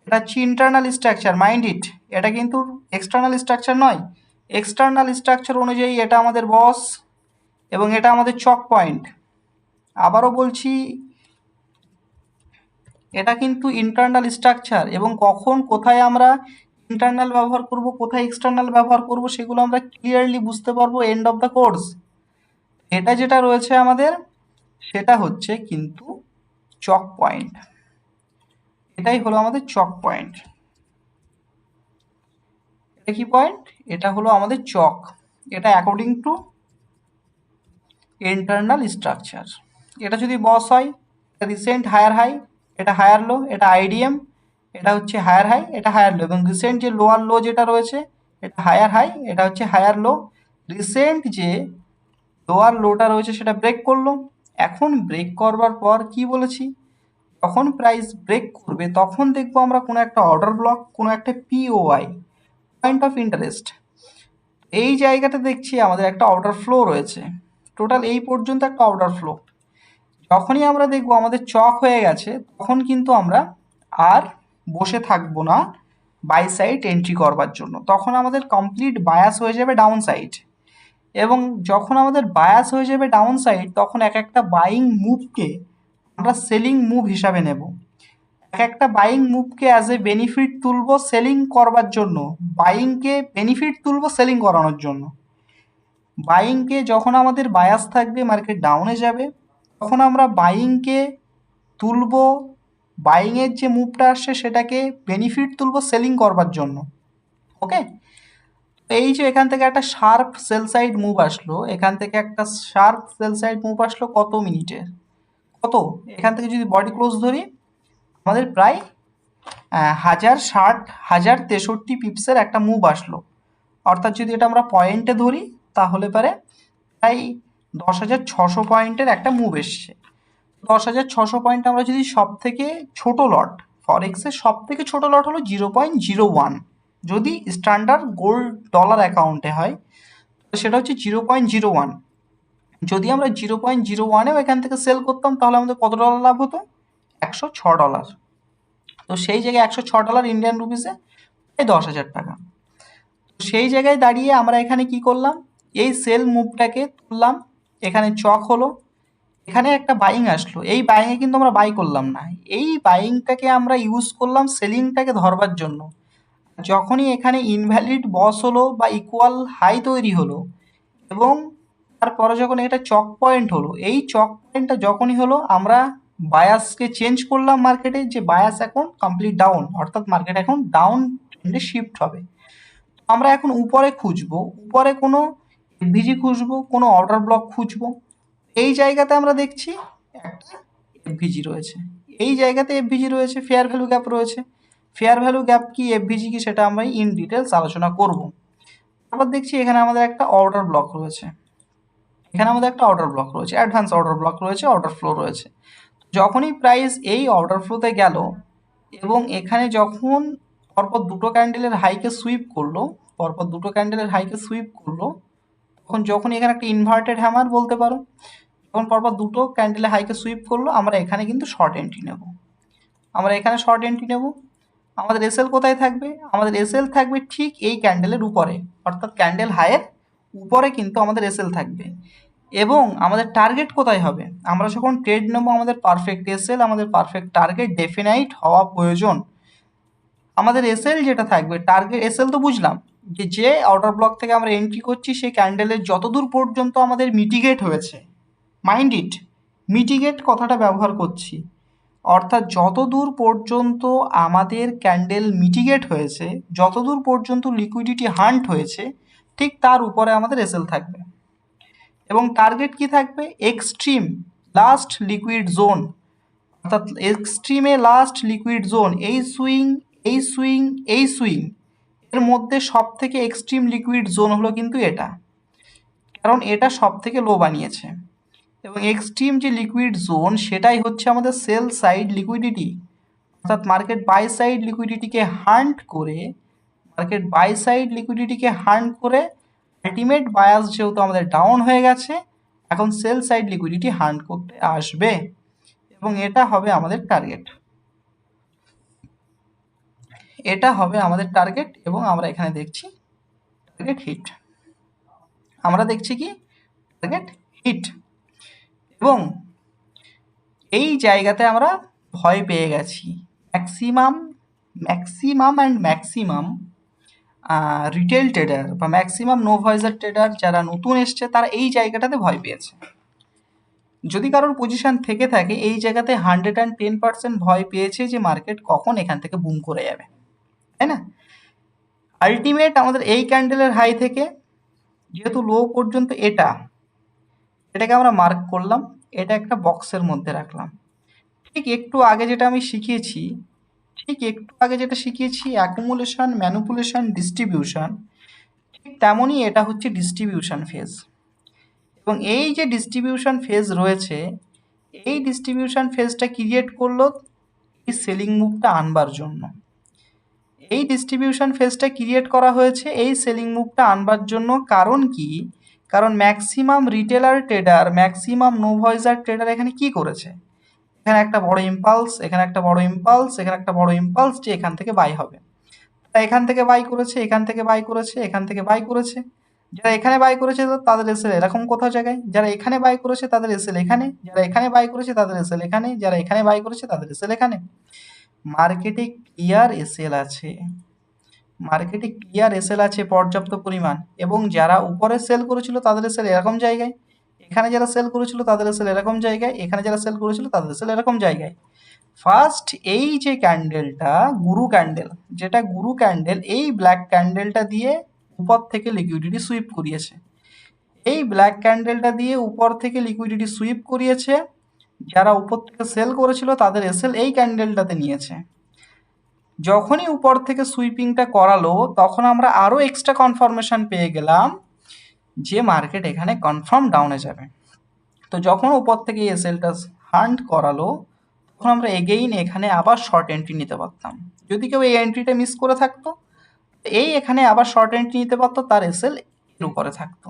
এটা হচ্ছে ইন্টারনাল স্ট্রাকচার, মাইন্ড ইট, এটা কিন্তু এক্সটার্নাল স্ট্রাকচার নয়। এক্সটার্নাল স্ট্রাকচার অনুযায়ী এটা আমাদের বস এবং এটা আমাদের চক পয়েন্ট। আবারও বলছি, এটা কিন্তু ইন্টারনাল স্ট্রাকচার, এবং কখন কোথায় আমরা ইন্টারনাল ব্যবহার করব, কোথায় এক্সটার্নাল ব্যবহার করব, সেগুলো আমরা ক্লিয়ারলি বুঝতে পারবো এন্ড অফ দ্য কোর্স। এটা যেটা রয়েছে আমাদের, সেটা হচ্ছে কিন্তু চক পয়েন্ট, এটাই হলো আমাদের চক পয়েন্ট। এটা কি পয়েন্ট? এটা হলো আমাদের চক, এটা অ্যাকর্ডিং টু ইন্টারনাল স্ট্রাকচার। এটা যদি বস হয়, রিসেন্ট হায়ার হাই, এটা হায়ার লো, এটা আইডিএম, এটা হচ্ছে হায়ার হাই, এটা হায়ার লো, এবং রিসেন্ট যে লোয়ার লো যেটা রয়েছে, এটা হায়ার হাই, এটা হচ্ছে হায়ার লো। রিসেন্ট যে লোয়ার লোটা রয়েছে সেটা ব্রেক করলো। এখন ব্রেক করবার পর কি বলেছি, যখন প্রাইস ব্রেক করবে তখন দেখবো আমরা কোনো একটা অর্ডার ব্লক, কোনো একটা পিওআই, পয়েন্ট অফ ইন্টারেস্ট, এই জায়গাটা দেখছি আমাদের একটা অর্ডার ফ্লো রয়েছে, টোটাল এই পর্যন্ত একটা অর্ডার ফ্লো। যখনই আমরা দেখবো আমাদের চক হয়ে গেছে, তখন কিন্তু আমরা আর বসে থাকবো না বাই সাইড এন্ট্রি করবার জন্য, তখন আমাদের কমপ্লিট বায়াস হয়ে যাবে ডাউন সাইড। এবং যখন আমাদের বায়াস হয়ে যাবে ডাউন সাইড, তখন এক একটা বাইং মুভকে আমরা সেলিং মুভ হিসাবে নেব, এক একটা বাইং মুভকে অ্যাজ এ বেনিফিট তুলবো সেলিং করবার জন্য, বাইংকে বেনিফিট তুলবো সেলিং করানোর জন্য। বাইংকে যখন আমাদের বায়াস থাকবে, মার্কেট ডাউনে যাবে, তখন আমরা বাইংকে তুলবো, বাইংয়ের যে মুভটা আসছে সেটাকে বেনিফিট তুলবো সেলিং করবার জন্য। ওকে, এই যে এখান থেকে একটা শার্প সেল সাইড মুভ আসলো, এখান থেকে একটা শার্প সেল সাইড মুভ আসলো কত মিনিটে, কত, এখান থেকে যদি বডি ক্লোজ ধরি, আমাদের প্রায় 1060, 1063 পিপসের একটা মুভ আসলো। অর্থাৎ যদি এটা আমরা পয়েন্টে ধরি, তাহলে পারে প্রায় 10,600 পয়েন্টের একটা মুভ এসছে। 10,600 পয়েন্ট আমরা যদি সব থেকে ছোট লট, ফরেক্সের সব থেকে ছোট লট হলো 0.01, যদি স্ট্যান্ডার্ড গোল্ড ডলার অ্যাকাউন্টে হয় তো সেটা হচ্ছে 0.01। যদি আমরা 0.01এও এখান থেকে সেল করতাম, তাহলে আমাদের কত ডলার লাভ হতো? $106। তো সেই জায়গায় $106 ইন্ডিয়ান রুপিসে এই 10,000 টাকা। তো সেই জায়গায় দাঁড়িয়ে আমরা এখানে কি করলাম, এই সেল মুভটাকে তুললাম, এখানে চক হলো, এখানে একটা বাইং আসলো, এই বাইংয়ে কিন্তু আমরা বাই করলাম না, এই বাইংটাকে আমরা ইউজ করলাম সেলিংটাকে ধরবার জন্য। যখনই এখানে ইনভ্যালিড বস হলো বা ইকুয়াল হাই তৈরি হলো, এবং তারপরে যখন এটা চক পয়েন্ট হলো, এই চক পয়েন্টটা যখনই হলো আমরা বায়াসকে চেঞ্জ করলাম মার্কেটে, যে বায়াস এখন কমপ্লিট ডাউন, অর্থাৎ মার্কেট এখন ডাউন ট্রেন্ডে শিফট হবে। আমরা এখন উপরে খুঁজবো, উপরে কোনো এফভিজি খুঁজবো, কোনো অর্ডার ব্লক খুঁজবো। এই জায়গাতে আমরা দেখছি একটা এফভিজি রয়েছে, এই জায়গাতে এফভিজি রয়েছে, ফেয়ার ভ্যালু গ্যাপ রয়েছে। ফেয়ার ভ্যালু গ্যাপ কি, এফভিজি কি, সেটা আমরা ইন ডিটেলস আলোচনা করব। তারপর দেখছি এখানে আমাদের একটা অর্ডার ব্লক রয়েছে, এখানে আমাদের একটা অর্ডার ব্লক রয়েছে, অ্যাডভান্স অর্ডার ব্লক রয়েছে, অর্ডার ফ্লো রয়েছে। যখনই প্রাইস এই অর্ডার ফ্লোতে গেল এবং এখানে যখন পরপর দুটো ক্যান্ডেলের হাইকে সুইপ করলো, পরপর দুটো ক্যান্ডেলের হাইকে সুইপ করলো, তখন যখন এখানে একটা ইনভার্টেড হ্যামার বলতে পারো, যখন পরপর দুটো ক্যান্ডেলের হাইকে সুইপ করলো, আমরা এখানে কিন্তু শর্ট এন্ট্রি নেব, আমরা এখানে শর্ট এন্ট্রি নেব। আমাদের এসএল কোথায় থাকবে, আমাদের এসএল থাকবে ঠিক এই ক্যান্ডেলের উপরে, অর্থাৎ ক্যান্ডেল হাইয়ের উপরে কিন্তু আমাদের এসএল থাকবে। এবং আমাদের টার্গেট কোথায় হবে, আমরা যখন ট্রেড নেব আমাদের পারফেক্ট এসএল, আমাদের পারফেক্ট টার্গেট ডেফিনাইট হওয়া প্রয়োজন। আমাদের এসএল যেটা থাকবে, টার্গেট এসএল তো বুঝলাম, যে অর্ডার ব্লক থেকে আমরা এন্ট্রি করছি সেই ক্যান্ডেলের যতদূর পর্যন্ত আমাদের মিটিগেট হয়েছে, মাইন্ড ইট, মিটিগেট কথাটা ব্যবহার করছি, অর্থাৎ যতদূর পর্যন্ত আমাদের ক্যান্ডেল মিটিগেট হয়েছে, যতদূর পর্যন্ত লিকুইডিটি হান্ট হয়েছে, ঠিক তার উপরে আমাদের এসএল থাকবে। এবং টার্গেট কি থাকবে, এক্সট্রিম লাস্ট লিকুইড জোন, অর্থাৎ এক্সট্রিমে লাস্ট লিকুইড জোন, এই সুইং, এই সুইং, এই সুইং এর মধ্যে সব থেকে এক্সট্রিম লিকুইড জোন হলো কিন্তু এটা, কারণ এটা সব থেকে লো বানিয়েছে। এবং এক্সট্রিম যে লিকুইড জোন সেটাই হচ্ছে আমাদের সেল সাইড লিকুইডিটি, অর্থাৎ মার্কেট বাই সাইড লিকুইডিটিকে হান্ট করে, মার্কেট বাই সাইড লিকুইডিটিকে হান্ট করে আলটিমেট বায়াস যেহেতু আমাদের ডাউন হয়ে গেছে, এখন সেল সাইড লিকুইডিটি হান্ট করতে আসবে এবং এটা হবে আমাদের টার্গেট, এটা হবে আমাদের টার্গেট। এবং আমরা এখানে দেখছি টার্গেট হিট, আমরা দেখছি কি টার্গেট হিট। এবং এই জায়গাতে আমরা ভয় পেয়ে গেছি, maximum maximum and maximum retail tedder বা ম্যাক্সিমাম নো ভয়েজার ট্রেডার যারা নতুন এসছে তারা এই জায়গাটাতে ভয় পেয়েছে। যদি কারোর পজিশন থেকে থাকে এই জায়গাতে 110% ভয় পেয়েছে যে মার্কেট কখন এখান থেকে বুম করে যাবে, তাই না? আলটিমেট আমাদের এই ক্যান্ডেলের হাই থেকে যেহেতু লো পর্যন্ত এটাকে আমরা মার্ক করলাম, এটা একটা বক্সের মধ্যে রাখলাম। ঠিক একটু আগে যেটা আমি শিখিয়েছি, অ্যাকুমুলেশন, ম্যানিপুলেশন, ডিস্ট্রিবিউশন, ঠিক তেমনই এটা হচ্ছে ডিস্ট্রিবিউশন ফেজ। এবং এই যে ডিস্ট্রিবিউশন ফেজ রয়েছে, এই ডিস্ট্রিবিউশন ফেজটা ক্রিয়েট করলো এই সেলিং মুভটা আনবার জন্য। এই ডিস্ট্রিবিউশন ফেজটা ক্রিয়েট করা হয়েছে এই সেলিং মুভটা আনবার জন্য। কারণ কি, কারণ maximum retailer trader, maximum no voyager trader এখানে কি করেছে, এখানে একটা বড় ইম্পালস, এখানে একটা বড় ইম্পালস, এখানে একটা বড় ইম্পালস, যে এখান থেকে বাই হবে, এখান থেকে বাই করেছে, এখান থেকে বাই করেছে, এখান থেকে বাই করেছে। যারা এখানে বাই করেছে তাদের এসএল এরকম কোথাও জায়গায়, যারা এখানে বাই করেছে তাদের এসএল এখানে, যারা এখানে বাই করেছে তাদের এসএল এখানে, যারা এখানে বাই করেছে তাদের এসএল এখানে। মার্কেটে ক্লিয়ার এসএল আছে, মার্কেটে ক্লিয়ার এসএল আছে পর্যাপ্ত পরিমাণ। এবং যারা উপরে সেল করেছিল তাদের এসএল এরকম জায়গায়, এখানে যারা সেল করেছিল তাদের এসএল এরকম জায়গায়, এখানে যারা সেল করেছিল তাদের এসএল এরকম জায়গায়। ফার্স্ট এই যে ক্যান্ডেলটা গুরু ক্যান্ডেল, যেটা গুরু ক্যান্ডেল, এই ব্ল্যাক ক্যান্ডেলটা দিয়ে উপর থেকে লিকুইডিটি সুইপ করিয়েছে, এই ব্ল্যাক ক্যান্ডেলটা দিয়ে উপর থেকে লিকুইডিটি সুইপ করিয়েছে। যারা উপর থেকে সেল করেছিল তাদের এসএল এই ক্যান্ডেলটাতে নিয়েছে। যখনই উপর থেকে সুইপিংটা করালো তখন আমরা আরও এক্সট্রা কনফার্মেশন পেয়ে গেলাম যে মার্কেট এখানে কনফার্ম ডাউনে যাবে। তো যখন উপর থেকে এসএলটা হান্ট করালো তখন আমরা এগেইন এখানে আবার শর্ট এন্ট্রি নিতে পারতাম। যদি কেউ এই এন্ট্রিটা মিস করে থাকতো, এই এখানে আবার শর্ট এন্ট্রি নিতে পারতো, তার এসএল এর উপরে থাকতো।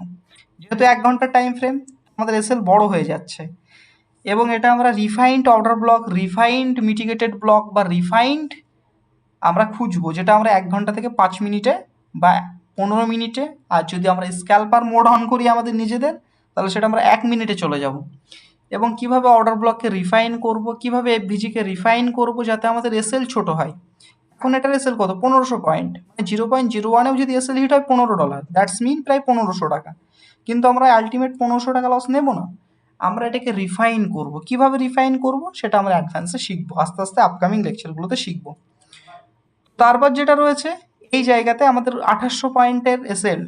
যেহেতু 1 ঘন্টার টাইম ফ্রেম, আমাদের এসএল বড় হয়ে যাচ্ছে। এবং এটা আমরা refined order block, refined mitigated block বা রিফাইন্ড আমরা খুঁজবো, যেটা আমরা 1 ঘন্টা থেকে 5 মিনিটে বা 15 মিনিটে, আর যদি আমরা স্ক্যালপার মোড অন করি আমাদের নিজেদের, তাহলে সেটা আমরা 1 মিনিটে চলে যাব। এবং কিভাবে অর্ডার ব্লককে রিফাইন করব, কিভাবে এফভিজিকে রিফাইন করব যাতে আমাদের এসএল ছোট হয়। এখন এটার এসএল কত, 1500 পয়েন্ট, মানে 0.01এও যদি এসএল হিট হয় $15, দ্যাটস মিন প্রায় 1500 টাকা। কিন্তু আমরা আলটিমেট 1500 টাকা লস নেব না, আমরা এটাকে রিফাইন করব। কিভাবে রিফাইন করব সেটা আমরা অ্যাডভান্সে শিখবো, আস্তে আস্তে আপকামিং লেকচারগুলোতে শিখবো। তারপর যেটা রয়েছে, এই জায়গাতে আমাদের 2800 পয়েন্টের এসএল,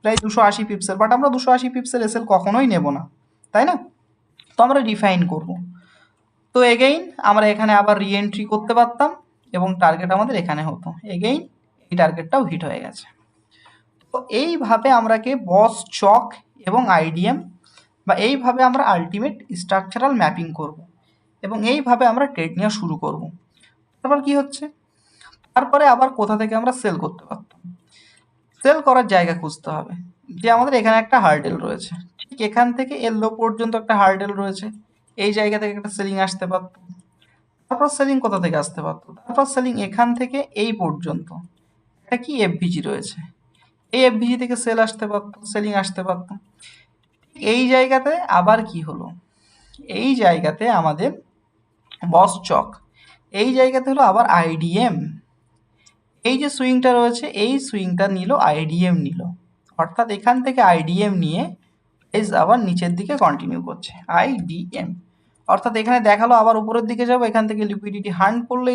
প্রায় 280 পিপসের, বাট আমরা 280 পিপসের এসএল কখনোই নেব না, তাই না? তো আমরা রিফাইন করব। তো এগেইন আমরা এখানে আবার রিএন্ট্রি করতে পারতাম এবং টার্গেট আমাদের এখানে হতো। এগেইন এই টার্গেটটাও হিট হয়ে গেছে। তো এইভাবে আমরাকে বস, চক এবং আইডিএম বা এইভাবে আমরা আলটিমেট স্ট্রাকচারাল ম্যাপিং করব এবং এইভাবে আমরা ট্রেড নেওয়া শুরু করব। তারপর কি হচ্ছে, তারপরে আবার কোথা থেকে আমরা সেল করতে পারতাম, সেল করার জায়গা খুঁজতে হবে। যে আমাদের এখানে একটা হার্ডেল রয়েছে, ঠিক এখান থেকে এর লো পর্যন্ত একটা হার্ডেল রয়েছে, এই জায়গা থেকে একটা সেলিং আসতে পারত। তারপর সেলিং কোথা থেকে আসতে পারত, তারপর সেলিং এখান থেকে এই পর্যন্ত একটা কি এফভিজি রয়েছে, এই এফভিজি থেকে সেল আসতে পারত, সেলিং আসতে পারত। এই জায়গাতে আবার কি হলো, এই জায়গাতে আমাদের বস চক, এই জায়গাতে হলো আবার আইডিএম, এই যে সুইংটা রয়েছে এই সুইংটা নিল আইডিএম নিল, অর্থাৎ এখান থেকে আইডিএম নিয়ে আবার নিচের দিকে কন্টিনিউ করছে আইডিএম, অর্থাৎ এখানে দেখালো আবার উপরের দিকে যাবো, এখান থেকে লিকুইডিটি হান্ট করলো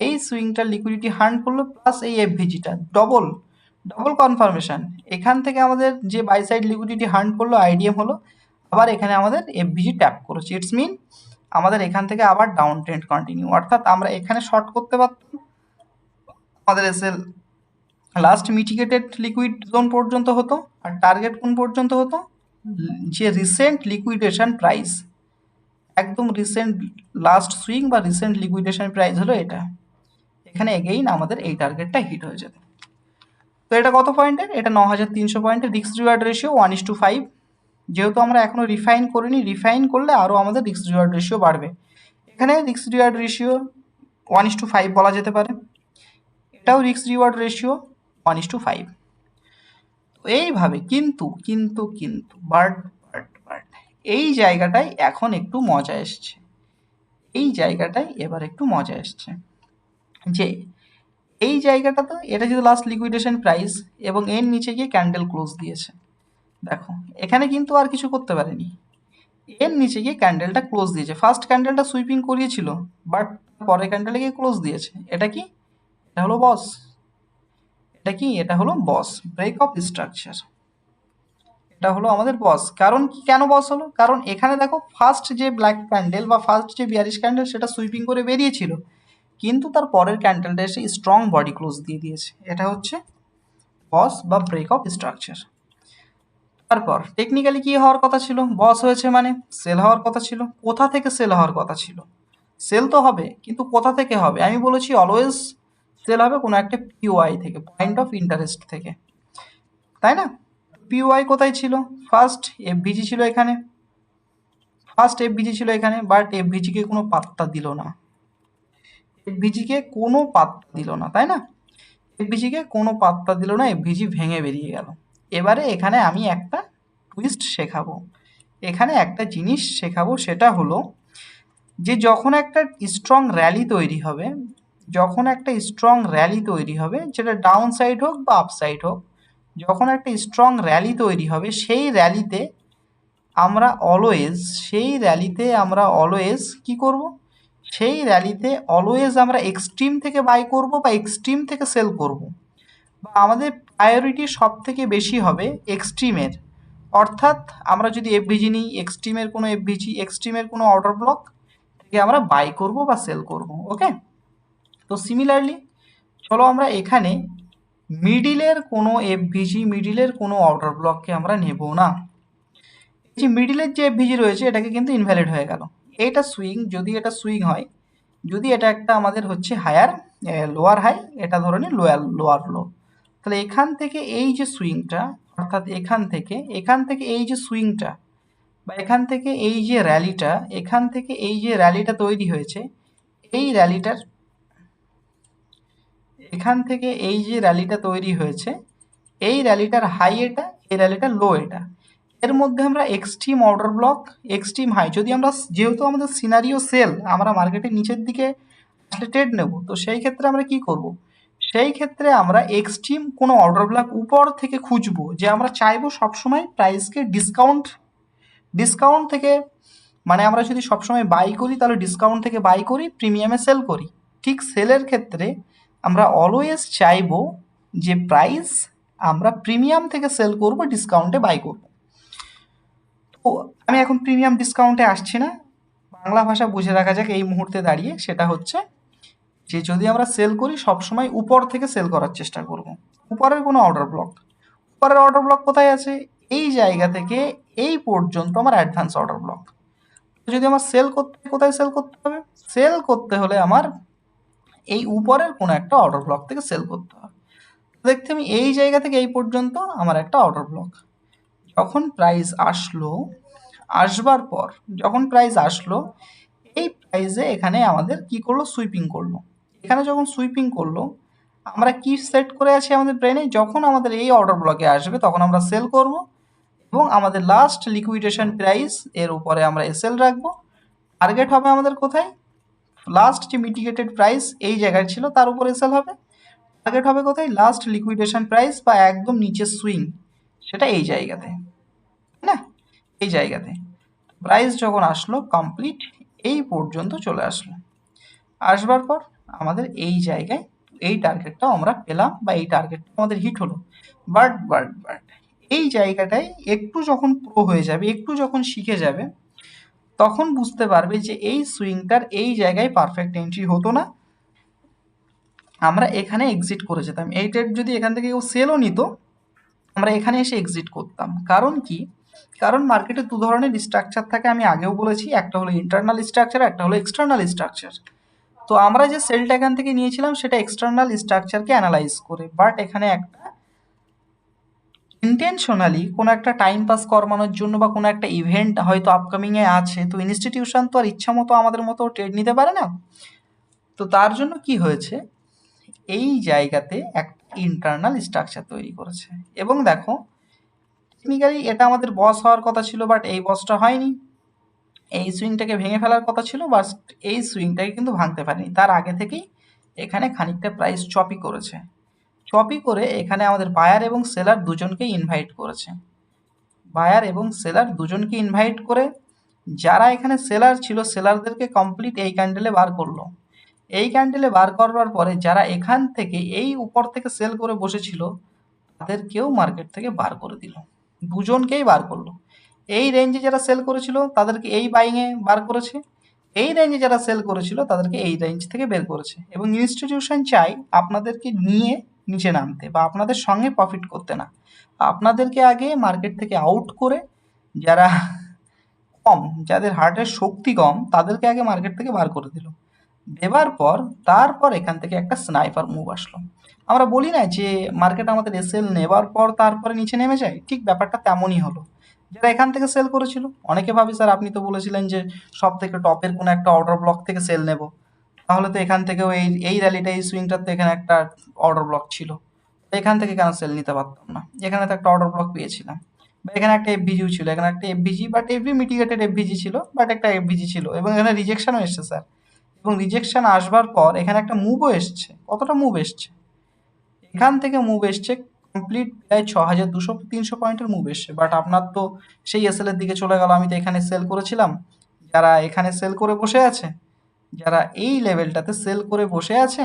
এই সুইংটার লিকুইডিটি হান্ট করলো, প্লাস এই এফভিজিটা ডবল কনফার্মেশন। এখান থেকে আমাদের যে বাই সাইড লিকুইডিটি হান্ট করলো আইডিএম হলো, আবার এখানে আমাদের এফভিজি ট্যাপ করেছে, ইটস মিন আমাদের এখান থেকে আবার ডাউন ট্রেন্ড কন্টিনিউ, অর্থাৎ আমরা এখানে শর্ট করতে পারতাম, আমাদের এসএল লাস্ট মিটিগেটেড লিকুইড জোন পর্যন্ত হতো, আর টার্গেট কোন পর্যন্ত হতো, যে রিসেন্ট লিকুইডেশন প্রাইস, একদম রিসেন্ট লাস্ট সুইং বা রিসেন্ট লিকুইডেশন প্রাইস হলো এটা, এখানে এগেইন আমাদের এই টার্গেটটা হিট হয়ে যেত। তো এটা কত পয়েন্টের, এটা 9300 পয়েন্টের, রিস্ক রিওয়ার্ড রেশিও 1:5। যেহেতু আমরা এখনো রিফাইন করিনি, রিফাইন করলে আরও আমাদের রিস্ক রিওয়ার্ড রেশিও বাড়বে। এখানে রিস্ক রিওয়ার্ড রেশিও 1:5 বলা যেতে পারে, এটাও রিস্ক রিওয়ার্ড রেশিও 1:5। এইভাবে কিন্তু কিন্তু কিন্তু বাট এই জায়গাটায় এখন একটু মজা এসছে, এই জায়গাটায় এবার একটু মজা এসছে, যে এই জায়গাটা তো এটা যদি লাস্ট লিকুইডেশন প্রাইস এবং এর নিচে গিয়ে ক্যান্ডেল ক্লোজ দিয়েছে, দেখো এখানে কিন্তু আর কিছু করতে পারেনি, এর নিচে গিয়ে ক্যান্ডেলটা ক্লোজ দিয়েছে, ফার্স্ট ক্যান্ডেলটা সুইপিং করিয়েছিল বাট পরের ক্যান্ডেলে গিয়ে ক্লোজ দিয়েছে, এটা কি, এটা হলো বস, এটা কি, এটা হলো বস ব্রেক অফ স্ট্রাকচার, এটা হলো আমাদের বস। কারণ কি, কেন বস হলো, কারণ এখানে দেখো ফার্স্ট যে ব্ল্যাক ক্যান্ডেল বা ফার্স্ট যে বিয়ারিশ ক্যান্ডেল সেটা সুইপিং করে বেরিয়েছিল, কিন্তু তার পরের ক্যান্ডেলটা এসে স্ট্রং বডি ক্লোজ দিয়ে দিয়েছে, এটা হচ্ছে বস বা ব্রেক অফ স্ট্রাকচার। তারপর টেকনিক্যালি কি হওয়ার কথা ছিল, বস হয়েছে মানে সেল হওয়ার কথা ছিল, কোথা থেকে সেল হওয়ার কথা ছিল, সেল তো হবে কিন্তু কোথা থেকে হবে, আমি বলেছি অলওয়েজ সেল হবে কোনো একটা পিওআই থেকে, পয়েন্ট অফ ইন্টারেস্ট থেকে, তাই না? পিওআই কোথায় ছিল, ফার্স্ট এফভিজি ছিল এখানে, বাট এফভিজিকে কোনো পাত্তা দিল না, এফভিজিকে কোনো পাত্তা দিল না, তাই না? এফভিজিকে কোনো পাত্তা দিল না, এফভিজি ভেঙে বেরিয়ে গেল। এবারে এখানে আমি একটা টুইস্ট শেখাবো, এখানে একটা জিনিস শেখাবো, সেটা হলো যে যখন একটা স্ট্রং র্যালি তৈরি হবে, যেটা ডাউন সাইড হোক বা আপ সাইড হোক, যখন একটা স্ট্রং র্যালি তৈরি হবে সেই র্যালিতে আমরা অলওয়েজ কি করব, সেই র্যালিতে অলওয়েজ আমরা এক্সট্রিম থেকে বাই করব বা এক্সট্রিম থেকে সেল করব, বা আমাদের প্রায়োরিটি সব থেকে বেশি হবে এক্সট্রিমের, অর্থাৎ আমরা যদি এফভিজি নিই, এক্সট্রিমের কোনো অর্ডার ব্লক থেকে আমরা বাই করব বা সেল করব। ওকে, তো সিমিলারলি চলো আমরা এখানে মিডিলের কোনো অর্ডার ব্লককে আমরা নেব না, এই যে মিডিলের যে এফভিজি রয়েছে এটাকে কিন্তু ইনভ্যালিড হয়ে গেল, এটা সুইং, যদি এটা সুইং হয়, যদি এটা একটা আমাদের হচ্ছে হায়ার লোয়ার হাই, এটা ধরে নিই লোয়ার লো, তাহলে এখান থেকে এই যে সুইংটা, অর্থাৎ এখান থেকে এই যে সুইংটা বা এখান থেকে এই যে র্যালিটা তৈরি হয়েছে, এই র্যালিটার এই র্যালিটার হাই এটা, এই র্যালিটার লো এটা, এর মধ্যে আমরা extreme order block, extreme high, যদি আমরা, যেহেতু আমাদের সিনারিও সেল, আমরা মার্কেটের নিচের দিকে ট্রেড নেব, তো সেই ক্ষেত্রে আমরা কি করব, সেই ক্ষেত্রে আমরা এক্সট্রিম কোনো অর্ডার ব্লক উপর থেকে খুঁজবো, যে আমরা চাইবো সবসময় প্রাইসকে ডিসকাউন্ট থেকে, মানে আমরা যদি সবসময় বাই করি তাহলে ডিসকাউন্ট থেকে বাই করি, প্রিমিয়ামে সেল করি। ঠিক সেলের ক্ষেত্রে আমরা অলওয়েজ চাইবো যে প্রাইস আমরা প্রিমিয়াম থেকে সেল করব, ডিসকাউন্টে বাই করব। তো আমি এখন প্রিমিয়াম ডিসকাউন্টে আসছি না, বাংলা ভাষা বুঝে রাখা যাক এই মুহূর্তে দাঁড়িয়ে, সেটা হচ্ছে যে যদি আমরা সেল করি সবসময় উপর থেকে সেল করার চেষ্টা করব। উপরের কোনো অর্ডার ব্লক, উপরের অর্ডার ব্লক কোথায় আছে? এই জায়গা থেকে এই পর্যন্ত আমার অ্যাডভান্স অর্ডার ব্লক। যদি আমার সেল করতে, কোথায় সেল করতে হবে? সেল করতে হলে আমার এই উপরের কোনো একটা অর্ডার ব্লক থেকে সেল করতে হবে। দেখতে আমি এই জায়গা থেকে এই পর্যন্ত আমার একটা অর্ডার ব্লক। যখন প্রাইস আসলো, আসবার পর যখন প্রাইস আসলো, এই প্রাইসে এখানে আমাদের কি করলো? সুইপিং করলো। এখানে যখন সুইপিং করলো, আমরা কি সেট করে আছি আমাদের ব্রেনে? যখন আমাদের এই অর্ডার ব্লকে আসবে তখন আমরা সেল করব, এবং আমাদের লাস্ট লিকুইডেশন প্রাইস এর উপরে আমরা এসএল রাখবো। টার্গেট হবে আমাদের কোথায়? লাস্ট যে মিটিগেটেড প্রাইস এই জায়গায় ছিল তার উপর এসএল হবে। টার্গেট হবে কোথায়? লাস্ট লিকুইডেশন প্রাইস বা একদম নিচে সুইং, সেটা এই জায়গাতে, না এই জায়গাতে। প্রাইস যখন আসলো কমপ্লিট এই পর্যন্ত চলে আসলো, আসবার পর আমাদের এই জায়গায় এই টার্গেটটাও আমরা পেলাম, বা এই টার্গেটটা আমাদের হিট হলো। বাট এই জায়গাটায় একটু যখন প্রো হয়ে যাবে, একটু যখন শিখে যাবে, তখন বুঝতে পারবে যে এই সুইংটার এই জায়গায় পারফেক্ট এন্ট্রি হতো না, আমরা এখানে এক্সিট করে যেতাম। এই ট্রেড যদি এখান থেকে কেউ সেলও নিত, আমরা এখানে এসে এক্সিট করতাম। কারণ কি? কারণ মার্কেটে দু ধরনের স্ট্রাকচার থাকে, আমি আগেও বলেছি, একটা হলো ইন্টারনাল স্ট্রাকচার, একটা হলো এক্সটার্নাল স্ট্রাকচার। তো আমরা যে সেলটা এখান থেকে নিয়েছিলাম সেটা এক্সটার্নাল স্ট্রাকচারকে অ্যানালাইজ করে, বাট এখানে একটা ইন্টেনশনালি কোনো একটা টাইম পাস করানোর জন্য বা কোনো একটা ইভেন্ট হয়তো আপকামিংয়ে আছে, তো ইনস্টিটিউশন তো আর ইচ্ছা মতো আমাদের মতো ট্রেড নিতে পারে না। তো তার জন্য কি হয়েছে, এই জায়গাতে একটা ইন্টারনাল স্ট্রাকচার তৈরি করেছে। এবং দেখো, টেকনিক্যালি এটা আমাদের বস হওয়ার কথা ছিল, বাট এই বসটা হয়নি। এই সুইংটাকে ভেঙে ফেলার কথা ছিল, বাট এই সুইংটাকে কিন্তু ভাঙতে পারেনি। তার আগে থেকেই এখানে খানিকটা প্রাইস চপি করেছে, চপি করে এখানে আমাদের বায়ার এবং সেলার দুজনকেই ইনভাইট করেছে। বায়ার এবং সেলার দুজনকে ইনভাইট করে, যারা এখানে সেলার ছিল সেলারদেরকে কমপ্লিট এই ক্যান্ডেলে বার করলো। এই ক্যান্ডেলে বার করবার পরে যারা এখান থেকে এই উপর থেকে সেল করে বসেছিল তাদেরকেও মার্কেট থেকে বার করে দিল, দুজনকেই বার করলো। এই রেঞ্জে যারা সেল করেছিল তাদেরকে এই বাইংয়ে বার করেছে, এই রেঞ্জে যারা সেল করেছিল তাদেরকে এই রেঞ্জ থেকে বের করেছে। এবং ইনস্টিটিউশন চাই আপনাদেরকে নিয়ে নিচে নামতে বা আপনাদের সঙ্গে প্রফিট করতে না, আপনাদেরকে আগে মার্কেট থেকে আউট করে, যারা কম, যাদের হার্টের শক্তি কম, তাদেরকে আগে মার্কেট থেকে বার করে দিল। দেবার পর তারপর এখান থেকে একটা স্নাইপার মুভ আসলো। আমরা বলি না যে মার্কেট আমাদের এসএল নেবার পর তারপরে নিচে নেমে যায়, ঠিক ব্যাপারটা তেমনই হলো। যারা এখান থেকে সেল করেছিল, অনেকে ভাবি স্যার আপনি তো বলেছিলেন যে সব থেকে টপের কোনো একটা অর্ডার ব্লক থেকে সেল নেব, তাহলে তো এখান থেকেও এই এই র্যালিটা, এই সুইংটার তো এখানে একটা অর্ডার ব্লক ছিল, তো এখান থেকে কেন সেল নিতে পারতাম না? এখানে তো একটা অর্ডার ব্লক পেয়েছিলাম, বা এখানে একটা এফভিজিও ছিল, এখানে একটা এফভিজি, বাট এভরি মিটিগেটেড এফভিজি ছিল, বাট একটা এফভিজি ছিল, এবং এখানে রিজেকশনও এসছে স্যার। এবং রিজেকশন আসবার পর এখানে একটা মুভও এসছে। কতটা মুভ এসছে? এখান থেকে মুভ এসছে কমপ্লিট প্রায় 6200-300 পয়েন্টের মুভ এসছে, বাট আপনার তো সেই এসএল এর দিকে চলে গেল। আমি তো এখানে সেল করেছিলাম, যারা এখানে সেল করে বসে আছে, যারা এই লেভেলটাতে সেল করে বসে আছে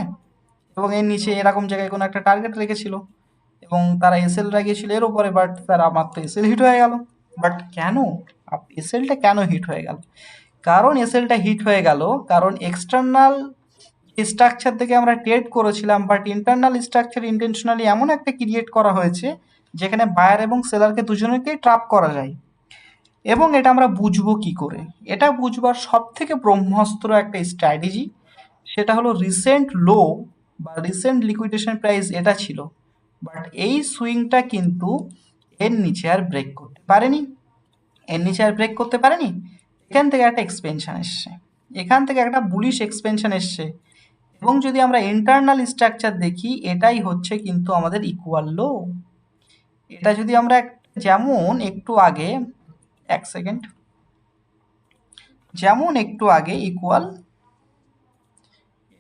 এবং এর নিচে এরকম জায়গায় কোনো একটা টার্গেট রেখেছিল এবং তারা এসএল লাগিয়েছিল এর উপরে, বাট স্যার আমার তো এসএল হিট হয়ে গেল। বাট কেন এসএলটা কেন হিট হয়ে গেল? কারণ এসএলটা হিট হয়ে গেল কারণ এক্সটার্নাল স্ট্রাকচার থেকে আমরা ট্রেড করেছিলাম, বাট ইন্টারনাল স্ট্রাকচার ইন্টেনশনালি এমন একটা ক্রিয়েট করা হয়েছে যেখানে বায়ার এবং সেলারকে দুজনেকেই ট্র্যাপ করা যায়। এবং এটা আমরা বুঝবো কি করে? এটা বুঝবার সব থেকে ব্রহ্মাস্ত্র একটা স্ট্র্যাটেজি, সেটা হলো রিসেন্ট লো বা রিসেন্ট লিকুইডেশন প্রাইস এটা ছিল, বাট এই সুইংটা কিন্তু এর নিচে আর ব্রেক করতে পারেনি, এর নিচে আর ব্রেক করতে পারেনি। এখান থেকে একটা এক্সপেনশন এসছে, এখান থেকে একটা বুলিশ এক্সপেনশন এসছে। এবং যদি আমরা ইন্টারনাল স্ট্রাকচার দেখি, এটাই হচ্ছে কিন্তু আমাদের ইকুয়াল লো। এটা যদি আমরা যেমন একটু আগে, এক সেকেন্ড, যেমন একটু আগে ইকুয়াল,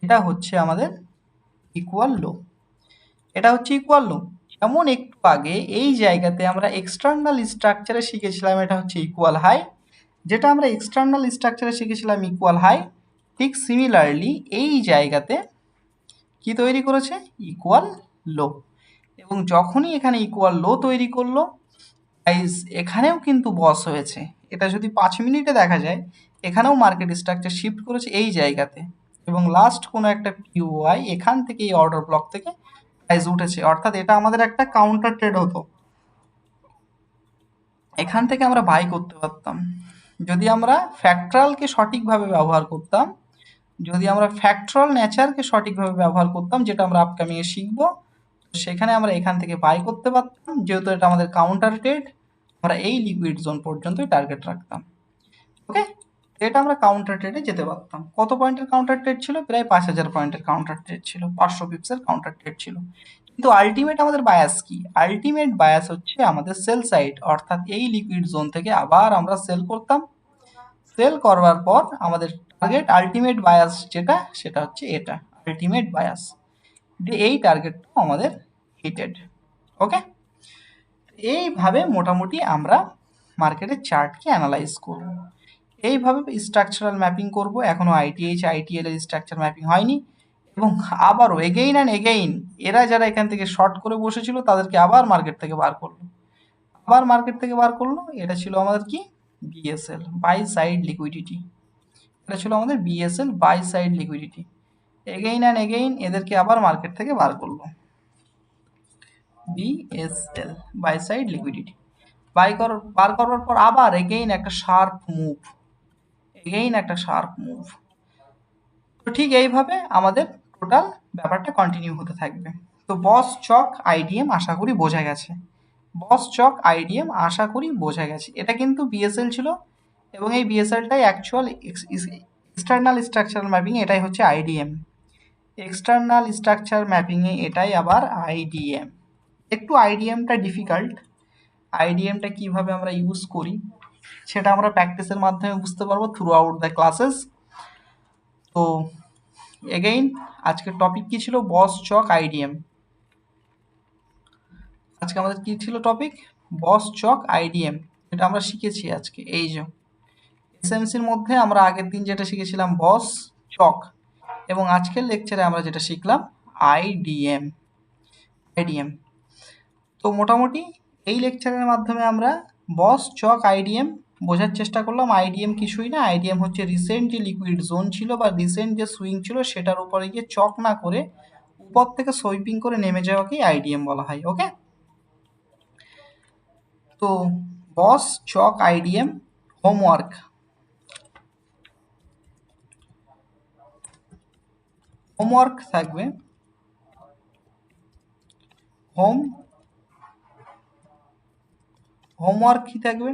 এটা হচ্ছে আমাদের ইকুয়াল লো। এটা হচ্ছে ইকুয়াল লো। যেমন একটু আগে এই জায়গাতে আমরা এক্সটার্নাল স্ট্রাকচারে শিখেছিলাম এটা হচ্ছে ইকুয়াল হাই, যেটা আমরা এক্সটার্নাল স্ট্রাকচারে শিখেছিলাম ইকুয়াল হাই, ঠিক সিমিলারলি এই জায়গাতে কি তৈরি করেছে, ইকুয়াল লো। এবং যখনই এখানে ইকুয়াল লো তৈরি করলো, গাইস এখানেও কিন্তু বস হয়েছে। এটা যদি 5 মিনিটে দেখা যায়, এখানেও মার্কেট স্ট্রাকচার শিফট করেছে এই জায়গাতে, এবং লাস্ট কোনো একটা পিওআই এখান থেকে এই অর্ডার ব্লক থেকে প্রাইস উঠেছে, অর্থাৎ এটা আমাদের একটা কাউন্টার ট্রেড হতো। এখান থেকে আমরা বাই করতে পারতাম যদি আমরা ফ্যাক্টরালকে সঠিকভাবে ব্যবহার করতাম, যদি আমরা ফ্যাক্টরাল নেচারকে সঠিকভাবে ব্যবহার করতাম, যেটা আমরা আপকামিংয়ে শিখবো, সেখানে আমরা এখান থেকে বাই করতে পারতাম। যেহেতু এটা আমাদের কাউন্টার ট্রেড, আমরা এই লিকুইড জোন পর্যন্তই টার্গেট রাখতাম। ওকে, এটা আমরা কাউন্টার ট্রেডে যেতে পারতাম। কত পয়েন্টের কাউন্টার ট্রেড ছিল? প্রায় 5000 পয়েন্টের কাউন্টার ট্রেড ছিল, 500 পিপসের কাউন্টার ট্রেড ছিল। কিন্তু আলটিমেট আমাদের বায়াস কি? আলটিমেট বায়াস হচ্ছে আমাদের সেল সাইড, অর্থাৎ এই লিকুইড জোন থেকে আবার আমরা সেল করতাম। সেল করবার পর আমাদের টার্গেট আলটিমেট বায়াস যেটা, সেটা হচ্ছে এটা আলটিমেট বায়াস, এই টার্গেটটা আমাদের হিটেড। ওকে, এইভাবে মোটামুটি আমরা মার্কেটের চার্টকে অ্যানালাইজ করব। এইভাবে স্ট্রাকচারাল ম্যাপিং করব। এখনও আইটিএইচ আইটিএল এর স্ট্রাকচার ম্যাপিং হয়নি, এবং আবারও এগেইন অ্যান্ড এগেইন এরা যারা এখান থেকে শর্ট করে বসেছিল তাদেরকে আবার মার্কেট থেকে বার করলো, আবার মার্কেট থেকে বার করলো। এটা ছিল আমাদের কি, বিএসএল বাই সাইড লিকুইডিটি। এটা ছিল আমাদের BSL buy side liquidity. Again and again এদেরকে আবার মার্কেট থেকে বার করলো, বিএসএল বাই সাইড লিকুইডিটি। বার করার পর আবার এগেইন একটা শার্প মুভ, এগেইন একটা শার্প মুভ। তো ঠিক এইভাবে আমাদের টোটাল ব্যাপারটা কন্টিনিউ হতে থাকবে। তো বস চক আইডিএম আশা করি বোঝা গেছে, বস চক আইডিএম আশা করি বোঝা গেছে। এটা কিন্তু বিএসএল ছিল, এবং এই বিএসএলটাই অ্যাকচুয়াল এক্সটার্নাল স্ট্রাকচারাল ম্যাপিং, এটাই হচ্ছে আইডিএম। এক্সটার্নাল স্ট্রাকচার ম্যাপিংয়ে এটাই আবার আইডিএম। একটু আইডিএমটা ডিফিকাল্ট, আইডিএমটা কিভাবে আমরা ইউজ করি সেটা আমরা প্র্যাকটিসের মাধ্যমে বুঝতে পারবো থ্রু আউট দ্য ক্লাসেস। তো এগেইন আজকের টপিক কি ছিল? বস চক আইডিএম। আজকে আমাদের কি ছিল টপিক? বস চক আইডিএম, এটা আমরা শিখেছি আজকে। এই যে এসএমসির মধ্যে আমরা আগের দিন যেটা শিখেছিলাম বস চক, এবং আজকের লেকচারে আমরা যেটা শিখলাম আইডিএম। আইডিএম তো মোটামুটি এই লেকচারের মাধ্যমে আমরা বস চক আইডিএম বোঝার চেষ্টা করলাম। আইডিএম কিছুই না, আইডিএম হচ্ছে রিসেন্ট যে লিকুইড জোন ছিল বা রিসেন্ট যে সুইং ছিল সেটার উপরে গিয়ে চক না করে উপর থেকে সুইপিং করে নেমে যাওয়াকেই আইডিএম বলা হয়। ওকে, তো BOS CHOCH IDM homework, homework থাকবে, হোমওয়ার্ক কি থাকবে?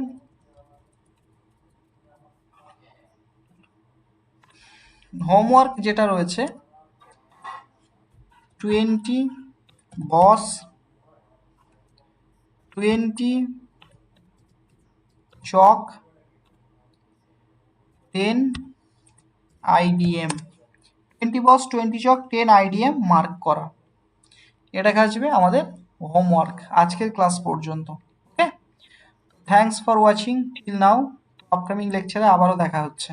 হোমওয়ার্ক যেটা রয়েছে 20 BOS, 20 CHOCH, 10 IDM. 20 BOS, 20 CHOCH, 10 IDM mark করা, এটা আসবে আমাদের হোমওয়ার্ক আজকের ক্লাস পর্যন্ত। Okay, thanks for watching till now. Upcoming লেকচারে আবারও দেখা হচ্ছে।